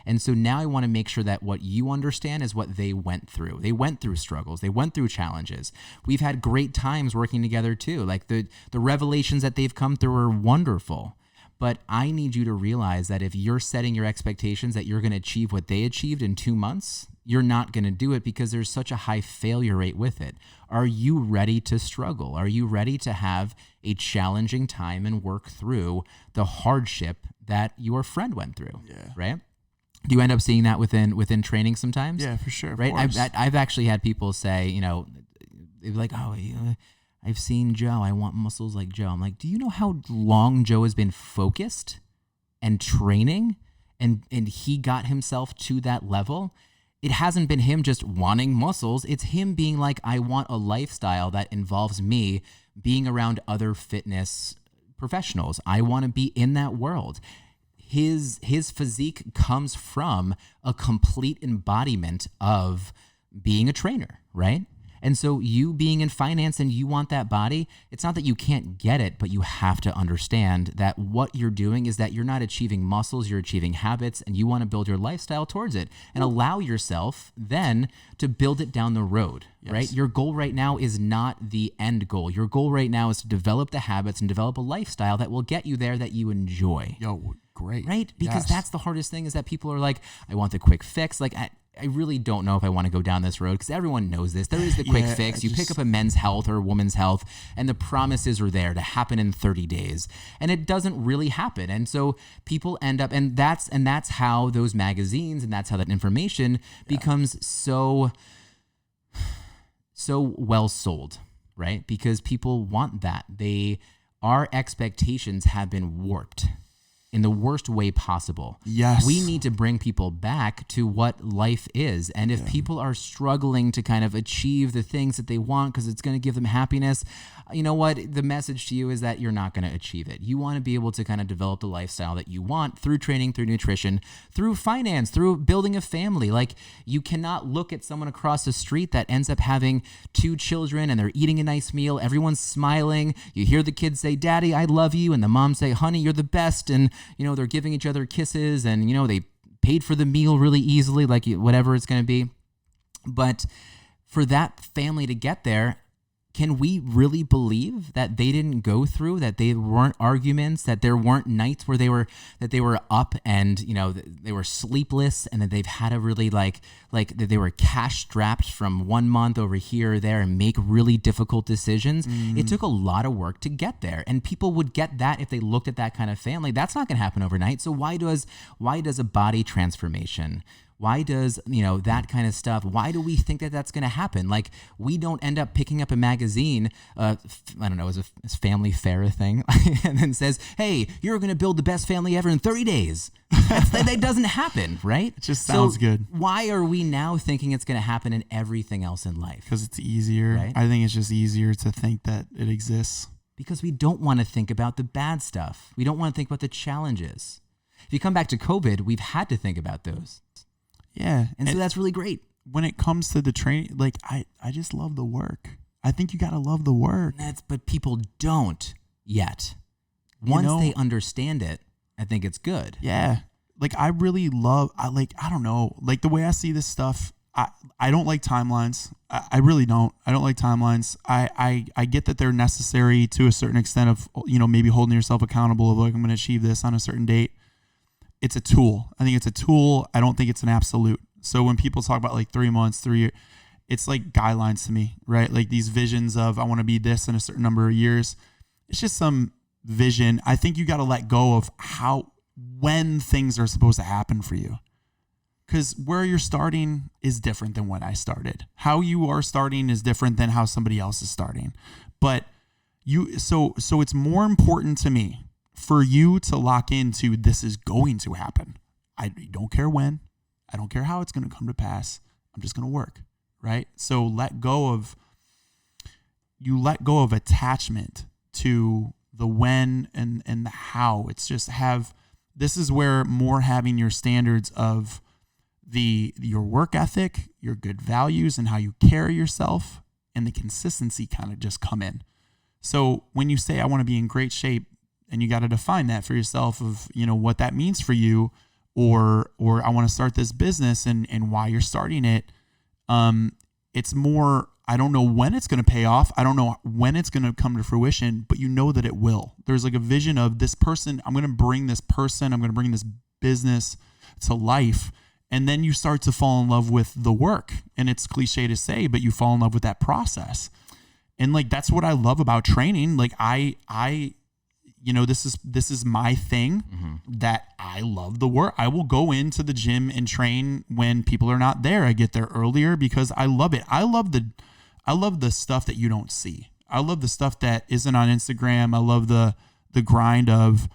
And so now I want to make sure that what you understand is what they went through. They went through struggles. They went through challenges. We've had great times working together too. The revelations that they've come through are wonderful. But I need you to realize that if you're setting your expectations that you're going to achieve what they achieved in 2 months, you're not going to do it because there's such a high failure rate with it. Are you ready to struggle? Are you ready to have a challenging time and work through the hardship that your friend went through? Yeah. Right? Do you end up seeing that within training sometimes? Yeah, for sure. Right? I've actually had people say, they're like, oh, I've seen Joe. I want muscles like Joe. I'm like, do you know how long Joe has been focused and training and he got himself to that level? It hasn't been him just wanting muscles. It's him being like, I want a lifestyle that involves me being around other fitness professionals. I want to be in that world. His physique comes from a complete embodiment of being a trainer, right? And so you being in finance and you want that body, it's not that you can't get it, but you have to understand that what you're doing is that you're not achieving muscles, you're achieving habits, and you want to build your lifestyle towards it and allow yourself then to build it down the road, right? Your goal right now is not the end goal. Your goal right now is to develop the habits and develop a lifestyle that will get you there that you enjoy. Great. Right? Because that's the hardest thing, is that people are like, I want the quick fix. Like, I really don't know if I want to go down this road, because everyone knows this. There is the quick fix. You pick up a men's health or a woman's health, and the promises are there to happen in 30 days. And it doesn't really happen. And so people end up, and that's how those magazines and that's how that information becomes so well sold, right? Because people want that. Our expectations have been warped in the worst way possible. Yes. We need to bring people back to what life is. And if people are struggling to kind of achieve the things that they want because it's going to give them happiness, you know what? The message to you is that you're not going to achieve it. You want to be able to kind of develop the lifestyle that you want through training, through nutrition, through finance, through building a family. Like, you cannot look at someone across the street that ends up having 2 children and they're eating a nice meal. Everyone's smiling. You hear the kids say, "Daddy, I love you." And the mom say, "Honey, you're the best." And, you know, they're giving each other kisses, and, you know, they paid for the meal really easily, like whatever it's going to be. But for that family to get there, can we really believe that they didn't go through, that they weren't arguments, that there weren't nights where they were up and, you know, they were sleepless, and that they've had to really like that they were cash strapped from 1 month over here or there and make really difficult decisions? It took a lot of work to get there, and people would get that if they looked at that kind of family. That's not going to happen overnight. So why does a body transformation, why does, you know, that kind of stuff, why do we think that that's going to happen? Like, we don't end up picking up a magazine, I don't know, is Family Fair a thing? And then says, "Hey, you're going to build the best family ever in 30 days. That doesn't happen, right? It just sounds good. Why are we now thinking it's going to happen in everything else in life? Because it's easier. Right? I think it's just easier to think that it exists. Because we don't want to think about the bad stuff. We don't want to think about the challenges. If you come back to COVID, we've had to think about those. Yeah. And so that's really great. When it comes to the training, like, I just love the work. I think you got to love the work. But people don't yet. Once they understand it, I think it's good. Yeah. Like, I really love, I don't know, like, the way I see this stuff, I don't like timelines. I really don't. I don't like timelines. I get that they're necessary to a certain extent of, you know, maybe holding yourself accountable of, like, I'm going to achieve this on a certain date. It's a tool. I think it's a tool. I don't think it's an absolute. So when people talk about like 3 months, 3 years, it's like guidelines to me, right? Like these visions of, I want to be this in a certain number of years. It's just some vision. I think you got to let go of when things are supposed to happen for you. Because where you're starting is different than when I started. How you are starting is different than how somebody else is starting. But so it's more important to me for you to lock into, this is going to happen. I don't care when. I don't care how it's going to come to pass. I'm just going to work, right? So let go of attachment to the when and the how. It's just this is where more having your standards of your work ethic, your good values, and how you carry yourself, and the consistency kind of just come in. So when you say, I want to be in great shape, and you got to define that for yourself of, you know, what that means for you, or I want to start this business and why you're starting it. It's more, I don't know when it's going to pay off. I don't know when it's going to come to fruition, but you know that it will. There's like a vision of this person. I'm going to bring this person. I'm going to bring this business to life. And then you start to fall in love with the work. And it's cliche to say, but you fall in love with that process. And like, that's what I love about training. Like you know, this is my thing, that I love the work. I will go into the gym and train when people are not there. I get there earlier because I love it. I love the stuff that you don't see. I love the stuff that isn't on Instagram. I love the grind of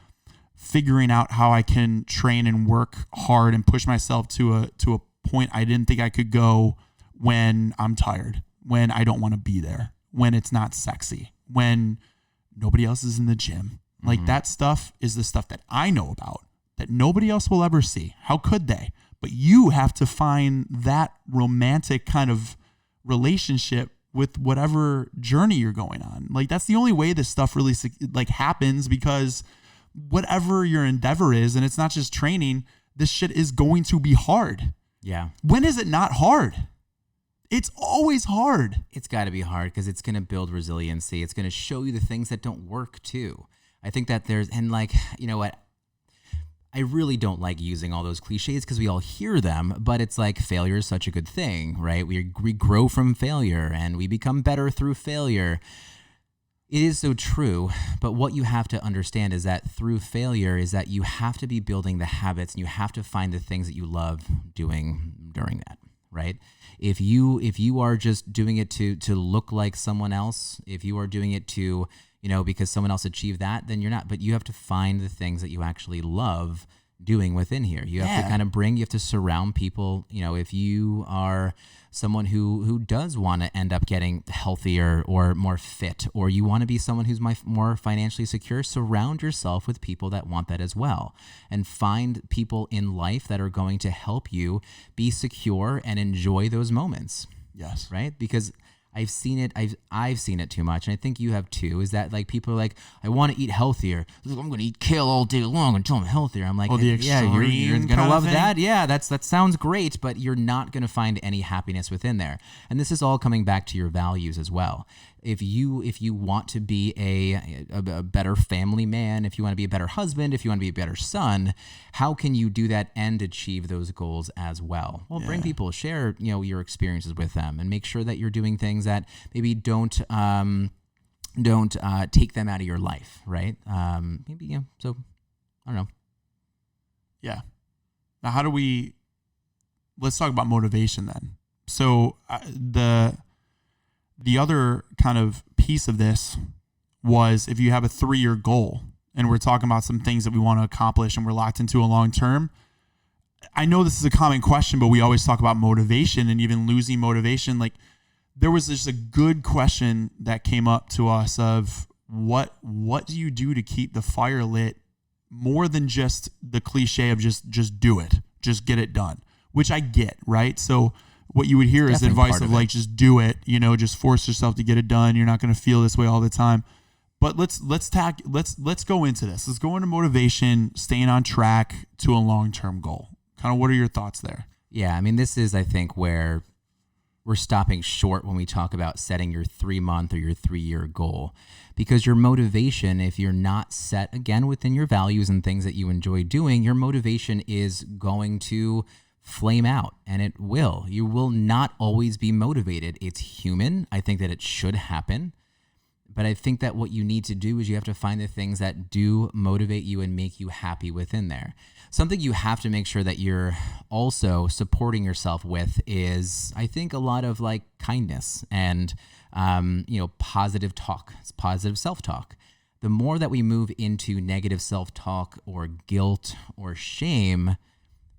figuring out how I can train and work hard and push myself to a point I didn't think I could go when I'm tired, when I don't want to be there, when it's not sexy, when nobody else is in the gym. Like that stuff is the stuff that I know about that nobody else will ever see. How could they? But you have to find that romantic kind of relationship with whatever journey you're going on. Like, that's the only way this stuff really like happens, because whatever your endeavor is, and it's not just training, this shit is going to be hard. Yeah. When is it not hard? It's always hard. It's got to be hard because it's going to build resiliency. It's going to show you the things that don't work too. I think that and like, you know what? I really don't like using all those cliches because we all hear them, but it's like failure is such a good thing, right? We grow from failure and we become better through failure. It is so true, but what you have to understand is that through failure is that you have to be building the habits and you have to find the things that you love doing during that, right? If you are just doing it to look like someone else, if you are doing it to, because someone else achieved that, then you're not. But you have to find the things that you actually love doing within here. You have to kind of you have to surround people. If you are someone who does want to end up getting healthier or more fit, or you want to be someone who's more financially secure, surround yourself with people that want that as well, and find people in life that are going to help you be secure and enjoy those moments. Yes. Right? Because I've seen it. I've seen it too much, and I think you have too. Is that like people are like, I want to eat healthier. I'm going to eat kale all day long until I'm healthier. I'm like, yeah, you're gonna love that. Yeah, that sounds great, but you're not gonna find any happiness within there. And this is all coming back to your values as well. If you want to be a better family man, if you want to be a better husband, if you want to be a better son, how can you do that and achieve those goals as well? Well, bring people, share your experiences with them, and make sure that you're doing things that maybe don't take them out of your life, right? So I don't know. Yeah. Now, let's talk about motivation then. So the other kind of piece of this was, if you have a 3-year goal and we're talking about some things that we want to accomplish and we're locked into a long term, I know this is a common question, but we always talk about motivation and even losing motivation. Like, there was just a good question that came up to us of what do you do to keep the fire lit, more than just the cliche of just do it, just get it done, which I get, right? So what you would hear is advice of like, just do it, just force yourself to get it done. You're not going to feel this way all the time. But let's go into this. Let's go into motivation, staying on track to a long-term goal. Kind of, what are your thoughts there? Yeah, I mean, this is, I think, where we're stopping short when we talk about setting your 3-month or your 3-year goal, because your motivation, if you're not set again within your values and things that you enjoy doing, your motivation is going to flame out, and it will. You will not always be motivated. It's human. I think that it should happen. But I think that what you need to do is you have to find the things that do motivate you and make you happy within there. Something you have to make sure that you're also supporting yourself with is, I think, a lot of like kindness and, positive talk. It's positive self-talk. The more that we move into negative self-talk or guilt or shame,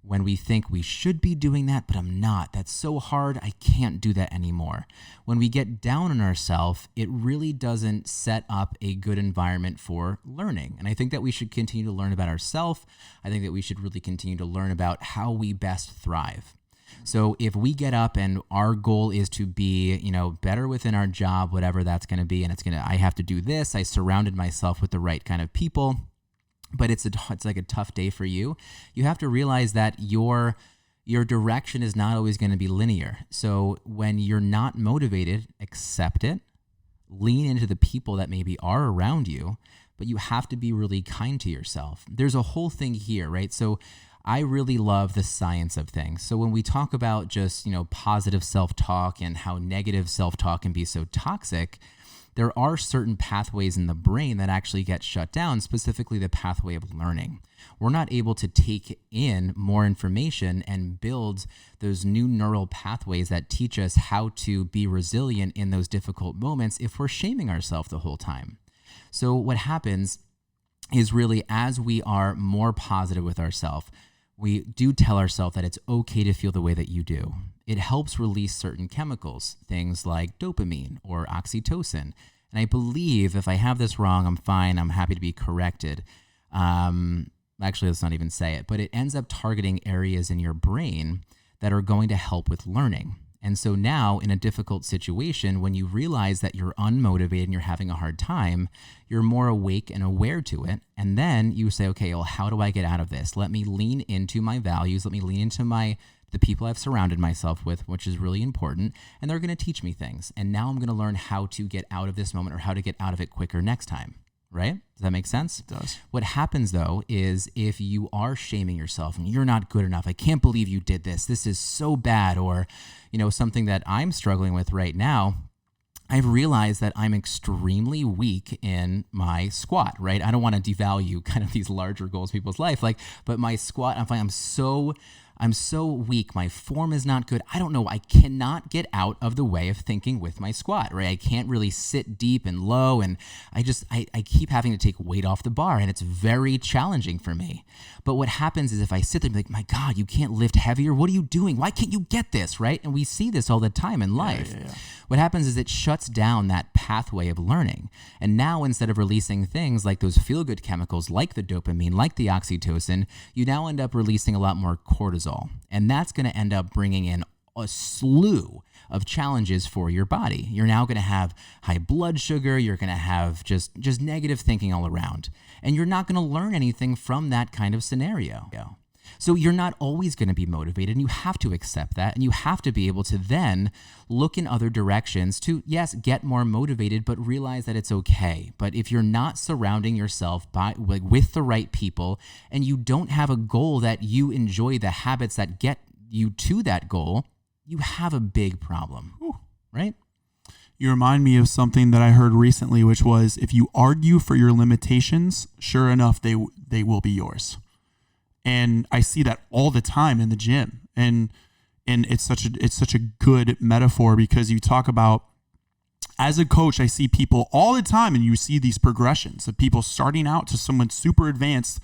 when we think we should be doing that, but I'm not. That's so hard. I can't do that anymore. When we get down on ourselves, it really doesn't set up a good environment for learning. And I think that we should continue to learn about ourselves. I think that we should really continue to learn about how we best thrive. So if we get up and our goal is to be, better within our job, whatever that's going to be, and I have to do this. I surrounded myself with the right kind of people, but it's like a tough day for you. You have to realize that your direction is not always going to be linear. So when you're not motivated, accept it, lean into the people that maybe are around you, but you have to be really kind to yourself. There's a whole thing here, right? So I really love the science of things. So when we talk about just, positive self-talk and how negative self-talk can be so toxic, there are certain pathways in the brain that actually get shut down, specifically the pathway of learning. We're not able to take in more information and build those new neural pathways that teach us how to be resilient in those difficult moments if we're shaming ourselves the whole time. So what happens is, really, as we are more positive with ourselves, we do tell ourselves that it's okay to feel the way that you do. It helps release certain chemicals, things like dopamine or oxytocin. And I believe, if I have this wrong, I'm fine. I'm happy to be corrected. Actually, let's not even say it. But it ends up targeting areas in your brain that are going to help with learning. And so now in a difficult situation, when you realize that you're unmotivated and you're having a hard time, you're more awake and aware to it. And then you say, okay, well, how do I get out of this? Let me lean into my values. Let me lean into the people I've surrounded myself with, which is really important. And they're going to teach me things. And now I'm going to learn how to get out of this moment or how to get out of it quicker next time. Right? Does that make sense? It does. What happens though is if you are shaming yourself and you're not good enough, I can't believe you did this. This is so bad. Or, something that I'm struggling with right now, I've realized that I'm extremely weak in my squat, right? I don't want to devalue kind of these larger goals in people's life, but my squat, I'm so weak. My form is not good. I don't know. I cannot get out of the way of thinking with my squat, right? I can't really sit deep and low. And I keep having to take weight off the bar, and it's very challenging for me. But what happens is if I sit there and be like, my God, you can't lift heavier. What are you doing? Why can't you get this, right? And we see this all the time in life. Yeah. What happens is it shuts down that pathway of learning. And now instead of releasing things like those feel-good chemicals, like the dopamine, like the oxytocin, you now end up releasing a lot more cortisol. And that's going to end up bringing in a slew of challenges for your body. You're now going to have high blood sugar. You're going to have just negative thinking all around. And you're not going to learn anything from that kind of scenario. So you're not always going to be motivated, and you have to accept that, and you have to be able to then look in other directions to, yes, get more motivated, but realize that it's okay. But if you're not surrounding yourself with the right people, and you don't have a goal that you enjoy, the habits that get you to that goal, you have a big problem, right? You remind me of something that I heard recently, which was if you argue for your limitations, sure enough, they will be yours. And I see that all the time in the gym. And it's such a good metaphor because you talk about, as a coach, I see people all the time, and you see these progressions of people starting out to someone super advanced,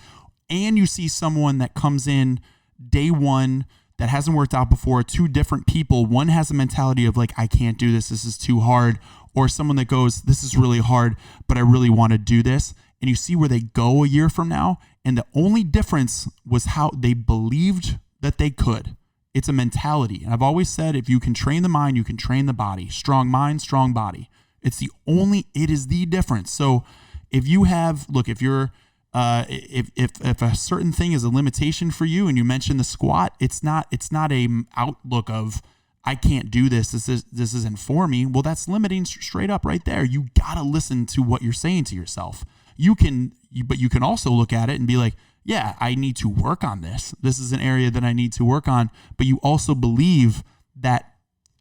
and you see someone that comes in day one that hasn't worked out before, two different people. One has a mentality of like, I can't do this. This is too hard. Or someone that goes, this is really hard, but I really want to do this. And you see where they go a year from now. And the only difference was how they believed that they could. It's a mentality. And I've always said, if you can train the mind, you can train the body. Strong mind, strong body. It is the difference. So if you have, if you're, if a certain thing is a limitation for you, and you mentioned the squat, it's not a outlook of, I can't do this. This isn't for me. Well, that's limiting straight up right there. You gotta listen to what you're saying to yourself. But you can also look at it and be like, yeah, I need to work on this. This is an area that I need to work on. But you also believe that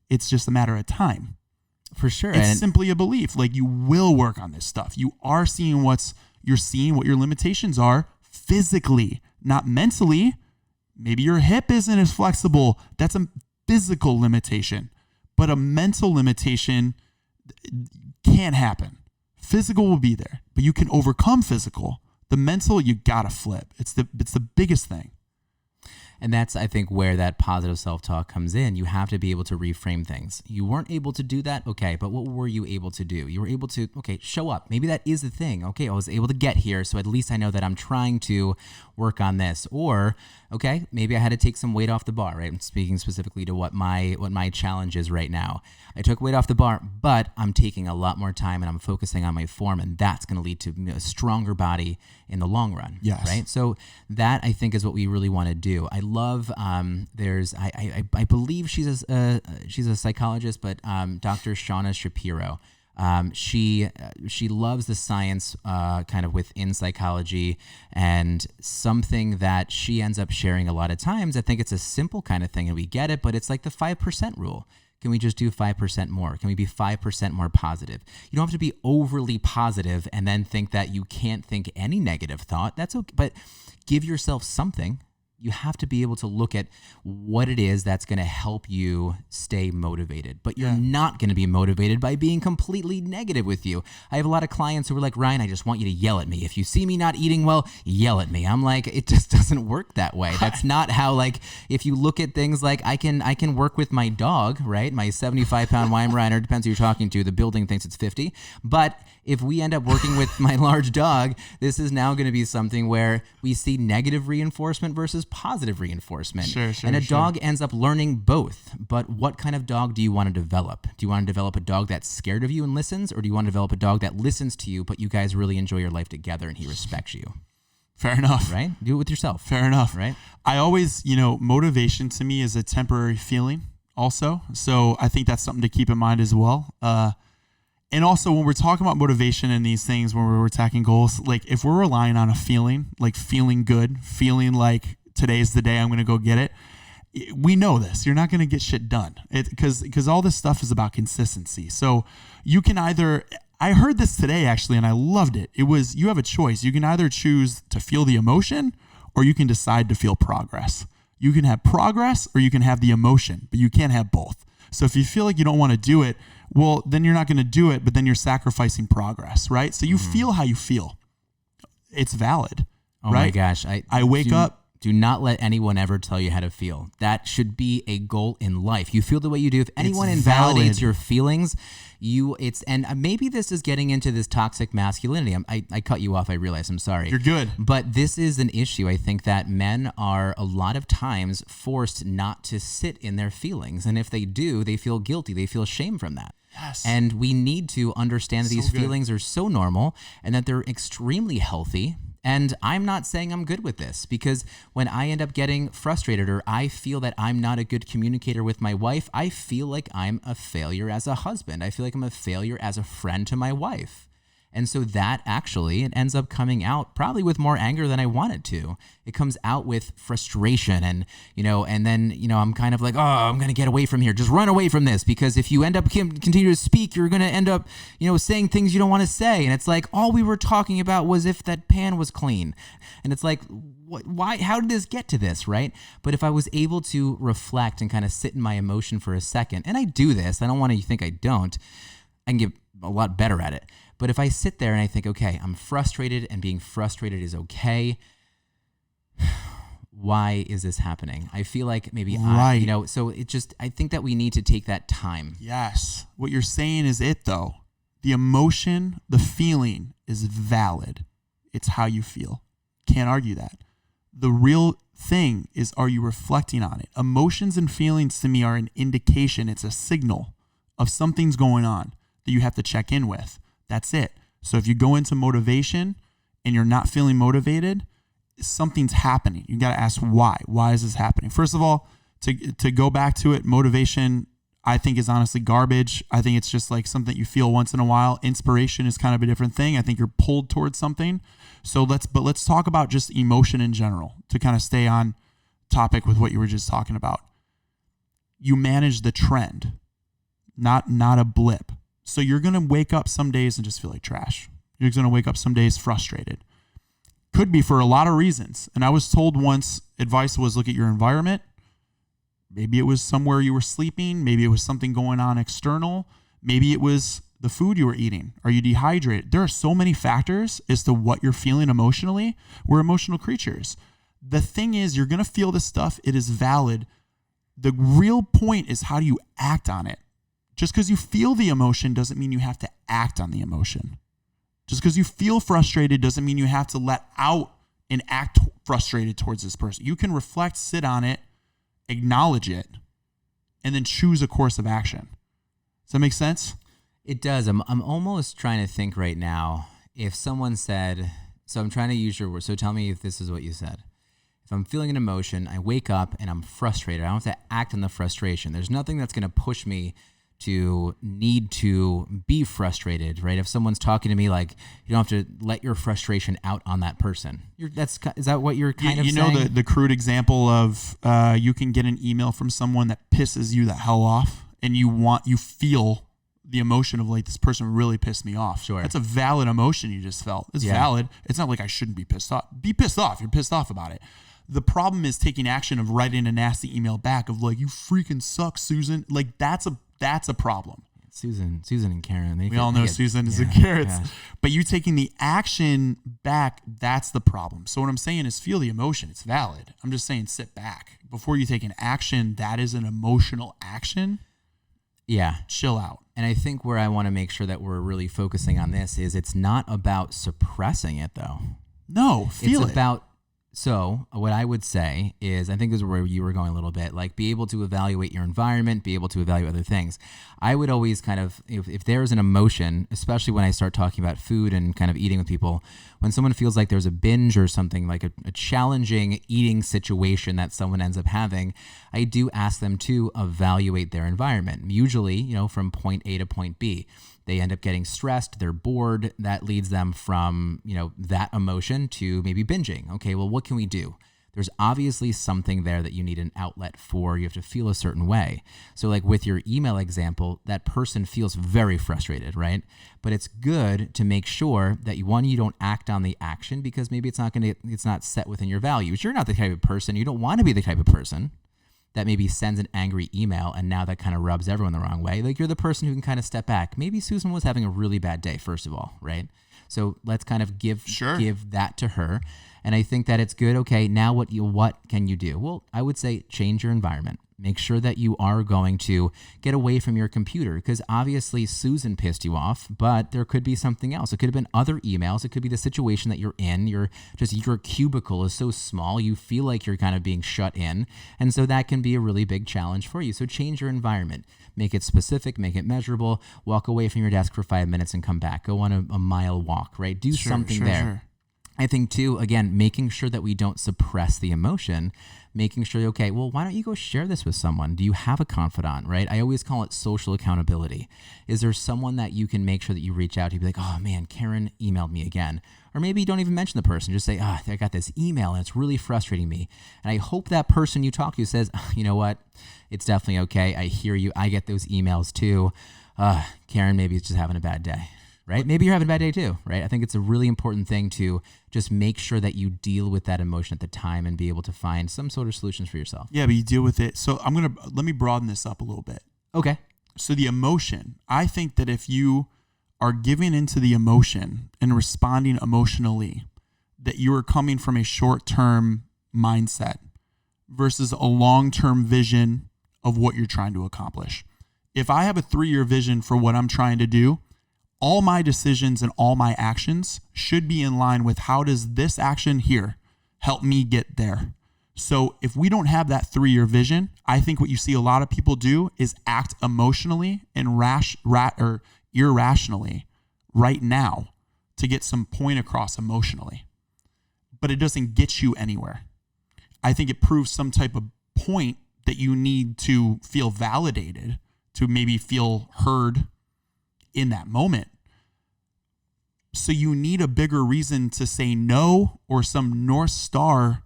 it's just a matter of time. For sure. It's simply a belief. Like, you will work on this stuff. You are seeing what your limitations are physically, not mentally. Maybe your hip isn't as flexible. That's a physical limitation. But a mental limitation can't happen. Physical will be there, but you can overcome physical. The mental, you gotta flip. It's the biggest thing. And that's, I think, where that positive self-talk comes in. You have to be able to reframe things. You weren't able to do that? Okay, but what were you able to do? You were able to, show up. Maybe that is the thing. Okay, I was able to get here, so at least I know that I'm trying to work on this. Or, okay, maybe I had to take some weight off the bar, right? I'm speaking specifically to what my challenge is right now. I took weight off the bar, but I'm taking a lot more time and I'm focusing on my form, and that's going to lead to a stronger body in the long run. Yes. Right? So that, I think, is what we really want to do. I love, I believe she's a psychologist, but Dr. Shauna Shapiro. She loves the science kind of within psychology, and something that she ends up sharing a lot of times. I think it's a simple kind of thing and we get it, but it's like the 5% rule. Can we just do 5% more? Can we be 5% more positive? You don't have to be overly positive and then think that you can't think any negative thought. That's okay, but give yourself something. You have to be able to look at what it is that's going to help you stay motivated. But you're not going to be motivated by being completely negative with you. I have a lot of clients who are like, Ryan, I just want you to yell at me. If you see me not eating well, yell at me. I'm like, it just doesn't work that way. That's not how, like, if you look at things like I can work with my dog, right? My 75-pound Weimaraner, depends who you're talking to. The building thinks it's 50. But if we end up working with my large dog, this is now going to be something where we see negative reinforcement versus positive reinforcement. Sure, and a dog ends up learning both. But what kind of dog do you want to develop? Do you want to develop a dog that's scared of you and listens, or do you want to develop a dog that listens to you, but you guys really enjoy your life together and he respects you? Fair enough. Right? Do it with yourself. Fair enough. Right? I always, motivation to me is a temporary feeling also. So I think that's something to keep in mind as well. And also when we're talking about motivation and these things, when we're attacking goals, like if we're relying on a feeling, like feeling good, feeling like today's the day I'm going to go get it, we know this. You're not going to get shit done because all this stuff is about consistency. So you can either, I heard this today actually, and I loved it. It was, you have a choice. You can either choose to feel the emotion or you can decide to feel progress. You can have progress or you can have the emotion, but you can't have both. So if you feel like you don't want to do it, well, then you're not going to do it, but then you're sacrificing progress, right? So you feel how you feel. It's valid. Oh right? My gosh. I wake up. Do not let anyone ever tell you how to feel. That should be a goal in life. You feel the way you do. If anyone invalidates your feelings, and maybe this is getting into this toxic masculinity. I cut you off. I realize. I'm sorry. You're good. But this is an issue. I think that men are a lot of times forced not to sit in their feelings. And if they do, they feel guilty. They feel shame from that. Yes. And we need to understand that these feelings are so normal and that they're extremely healthy. And I'm not saying I'm good with this, because when I end up getting frustrated or I feel that I'm not a good communicator with my wife, I feel like I'm a failure as a husband. I feel like I'm a failure as a friend to my wife. And so that actually, it ends up coming out probably with more anger than I wanted to. It comes out with frustration and then I'm kind of like, oh, I'm going to get away from here. Just run away from this, because if you end up continue to speak, you're going to end up, saying things you don't want to say. And it's like, all we were talking about was if that pan was clean. And it's like, why, how did this get to this, right? But if I was able to reflect and kind of sit in my emotion for a second, and I do this, I don't want you to think I don't, I can get a lot better at it. But if I sit there and I think, okay, I'm frustrated and being frustrated is okay. Why is this happening? I feel like maybe so I think that we need to take that time. Yes. What you're saying is it though. The emotion, the feeling is valid. It's how you feel. Can't argue that. The real thing is, are you reflecting on it? Emotions and feelings to me are an indication. It's a signal of something's going on that you have to check in with. That's it. So if you go into motivation and you're not feeling motivated, something's happening. You got to ask why. Why is this happening? First of all, to go back to it, motivation, I think, is honestly garbage. I think it's just like something you feel once in a while. Inspiration is kind of a different thing. I think you're pulled towards something. So let's talk about just emotion in general to kind of stay on topic with what you were just talking about. You manage the trend, not a blip. So you're going to wake up some days and just feel like trash. You're going to wake up some days frustrated. Could be for a lot of reasons. And I was told once, advice was look at your environment. Maybe it was somewhere you were sleeping. Maybe it was something going on external. Maybe it was the food you were eating. Are you dehydrated? There are so many factors as to what you're feeling emotionally. We're emotional creatures. The thing is, you're going to feel this stuff. It is valid. The real point is, how do you act on it? Just because you feel the emotion doesn't mean you have to act on the emotion. Just because you feel frustrated doesn't mean you have to let out and act frustrated towards this person. You can reflect, sit on it, acknowledge it, and then choose a course of action. Does that make sense? It does. I'm almost trying to think right now, if someone said, so I'm trying to use your words, so tell me if this is what you said. If I'm feeling an emotion, I wake up and I'm frustrated. I don't have to act on the frustration. There's nothing that's going to push me to need to be frustrated, right? If someone's talking to me, like, you don't have to let your frustration out on that person. Is that what you're kind of saying? You know the crude example of you can get an email from someone that pisses you the hell off, and you feel the emotion of like, this person really pissed me off. Sure. That's a valid emotion you just felt. It's valid. It's not like I shouldn't be pissed off. Be pissed off. You're pissed off about it. The problem is taking action of writing a nasty email back of like, you freaking suck, Susan. Like that's a problem. Susan and Karen. We all know Susan is a Karen. Yeah. But you taking the action back, that's the problem. So what I'm saying is feel the emotion. It's valid. I'm just saying sit back. Before you take an action, that is an emotional action. Yeah. Chill out. And I think where I want to make sure that we're really focusing on this is it's not about suppressing it though. No, feel it. It's about So what I would say is, I think this is where you were going a little bit, like be able to evaluate your environment, be able to evaluate other things. I would always kind of, if there's an emotion, especially when I start talking about food and kind of eating with people, when someone feels like there's a binge or something, like a challenging eating situation that someone ends up having, I do ask them to evaluate their environment, usually, from point A to point B. They end up getting stressed, they're bored. That leads them from, that emotion to maybe binging. Okay, well, what can we do? There's obviously something there that you need an outlet for. You have to feel a certain way. So like with your email example, that person feels very frustrated, right? But it's good to make sure that you don't act on the action, because maybe it's not set within your values. You're not the type of person, you don't want to be the type of person that maybe sends an angry email, and now that kind of rubs everyone the wrong way. Like, you're the person who can kind of step back. Maybe Susan was having a really bad day, first of all, right? So let's kind of give that to her. And I think that it's good. Okay, now what can you do? Well, I would say change your environment. Make sure that you are going to get away from your computer, because obviously Susan pissed you off, but there could be something else. It could have been other emails. It could be the situation that you're in. Your cubicle is so small, you feel like you're kind of being shut in. And so that can be a really big challenge for you. So change your environment. Make it specific, make it measurable. Walk away from your desk for 5 minutes and come back. Go on a mile walk, right? Do something there. Sure. I think too, again, making sure that we don't suppress the emotion, making sure, okay, well, why don't you go share this with someone? Do you have a confidant, right? I always call it social accountability. Is there someone that you can make sure that you reach out to, be like, oh man, Karen emailed me again. Or maybe you don't even mention the person. Just say, I got this email and it's really frustrating me. And I hope that person you talk to says, you know what? It's definitely okay. I hear you. I get those emails too. Karen, maybe it's just having a bad day. Right? Maybe you're having a bad day too, right? I think it's a really important thing to just make sure that you deal with that emotion at the time and be able to find some sort of solutions for yourself. Yeah, but you deal with it. So let me broaden this up a little bit. Okay. So the emotion, I think that if you are giving into the emotion and responding emotionally, that you are coming from a short-term mindset versus a long-term vision of what you're trying to accomplish. If I have a 3-year vision for what I'm trying to do, all my decisions and all my actions should be in line with how does this action here help me get there. So if we don't have that 3-year vision, I think what you see a lot of people do is act emotionally and irrationally right now to get some point across emotionally. But it doesn't get you anywhere. I think it proves some type of point that you need to feel validated, to maybe feel heard in that moment. So you need a bigger reason to say no, or some North Star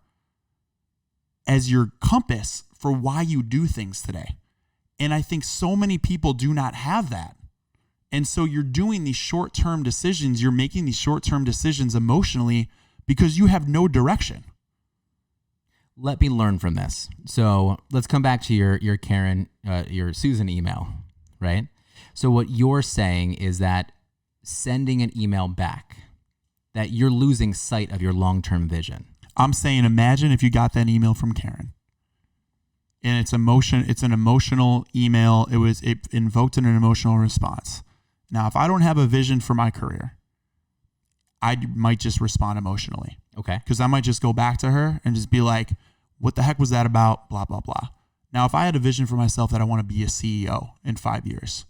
as your compass for why you do things today. And I think so many people do not have that. And so you're doing these short-term decisions. You're making these short-term decisions emotionally because you have no direction. Let me learn from this. So let's come back to your Karen, your Susan email, right? So what you're saying is that sending an email back, that you're losing sight of your long-term vision. I'm saying, imagine if you got that email from Karen and it's an emotional email. It invoked an emotional response. Now, if I don't have a vision for my career, I might just respond emotionally. Okay. Because I might just go back to her and just be like, what the heck was that about? Blah, blah, blah. Now, if I had a vision for myself that I want to be a CEO in 5 years,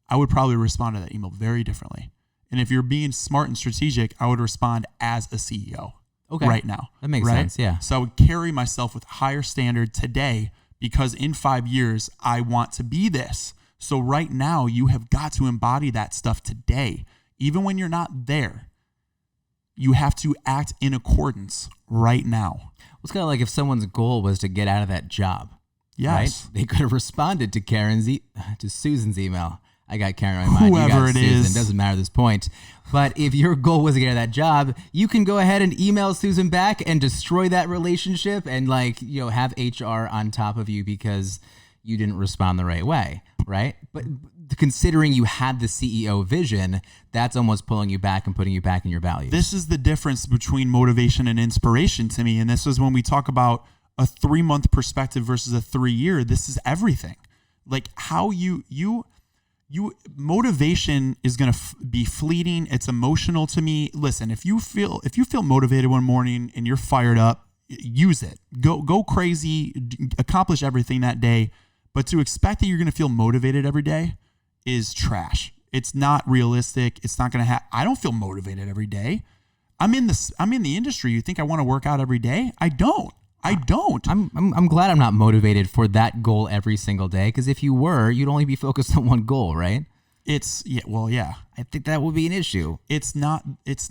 I would probably respond to that email very differently. And if you're being smart and strategic, I would respond as a CEO right now. That makes sense, yeah. So I would carry myself with higher standard today because in 5 years, I want to be this. So right now, you have got to embody that stuff today. Even when you're not there, you have to act in accordance right now. It's kind of like if someone's goal was to get out of that job. Yes. Right? They could have responded to Susan's email. I got Karen on my mind. Whoever you got it Susan. is. Doesn't matter at this point. But if your goal was to get out of that job, you can go ahead and email Susan back and destroy that relationship and have HR on top of you because you didn't respond the right way, right? But considering you had the CEO vision, that's almost pulling you back and putting you back in your values. This is the difference between motivation and inspiration to me. And this is when we talk about a 3-month perspective versus a 3-year. This is everything. Like how you motivation is going to be fleeting. It's emotional to me. Listen, if you feel motivated one morning and you're fired up use it. Go crazy, accomplish everything that day. But to expect that you're going to feel motivated every day is trash. It's not realistic. It's not going to I don't feel motivated every day. I'm in the industry. You think I want to work out every day? I don't. I'm glad I'm not motivated for that goal every single day, because if you were, you'd only be focused on one goal, right? Yeah. I think that would be an issue. It's not, it's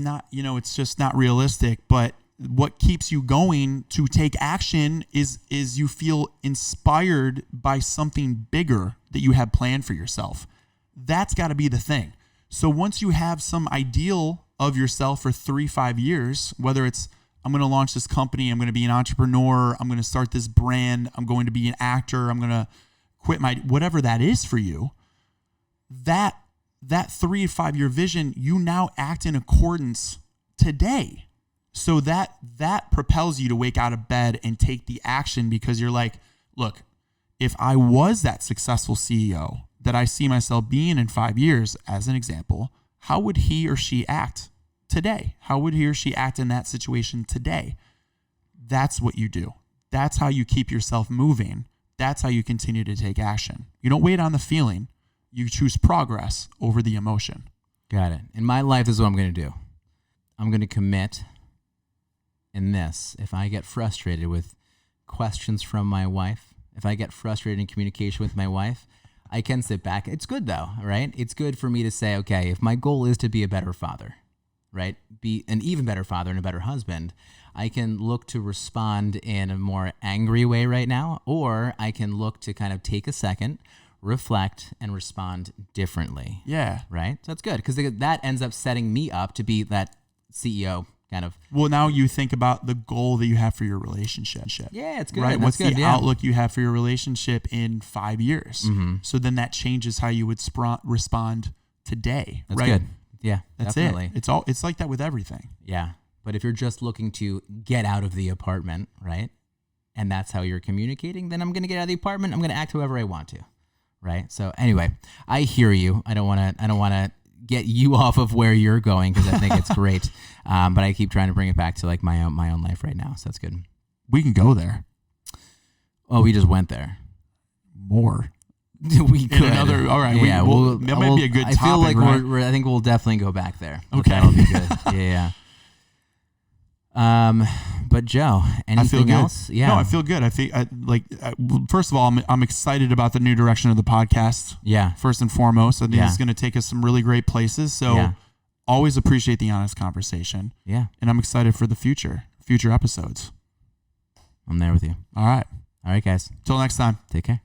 just not realistic. But what keeps you going to take action is you feel inspired by something bigger that you have planned for yourself. That's got to be the thing. So once you have some ideal of yourself for 3-5 years, whether it's, I'm going to launch this company, I'm going to be an entrepreneur, I'm going to start this brand, I'm going to be an actor, I'm going to quit whatever that is for you, that 3 to 5 year vision, you now act in accordance today. So that propels you to wake out of bed and take the action, because you're like, look, if I was that successful CEO that I see myself being in 5 years, as an example, how would he or she act today? How would he or she act in that situation today? That's what you do. That's how you keep yourself moving. That's how you continue to take action. You don't wait on the feeling. You choose progress over the emotion. Got it. In my life, this is what I'm going to do. I'm going to commit in this. If I get frustrated with questions from my wife, if I get frustrated in communication with my wife, I can sit back. It's good though, right? It's good for me to say, okay, if my goal is to be a better father, right? Be an even better father and a better husband, I can look to respond in a more angry way right now, or I can look to kind of take a second, reflect, and respond differently. Yeah. Right? So that's good, because that ends up setting me up to be that CEO kind of. Well, now you think about the goal that you have for your relationship. Yeah, it's good. Right? That's What's good, the outlook you have for your relationship in 5 years? Mm-hmm. So then that changes how you would respond today. That's right? good. Yeah, that's definitely. It. It's like that with everything. Yeah. But if you're just looking to get out of the apartment, right? And that's how you're communicating, then I'm going to get out of the apartment. I'm going to act however I want to. Right? So anyway, I hear you. I don't want to get you off of where you're going, because I think it's great. But I keep trying to bring it back to like my own life right now. So that's good. We can go there. Oh, we just went there. More. We could. All right. Yeah. That might be a good topic. I feel like right? I think we'll definitely go back there. Okay. That'll be good. Yeah. But Joe, anything else? Yeah. No, I feel good. First of all, I'm excited about the new direction of the podcast. Yeah. First and foremost, I think it's going to take us some really great places. So always appreciate the honest conversation. Yeah. And I'm excited for the future episodes. I'm there with you. All right. All right, guys. Till next time. Take care.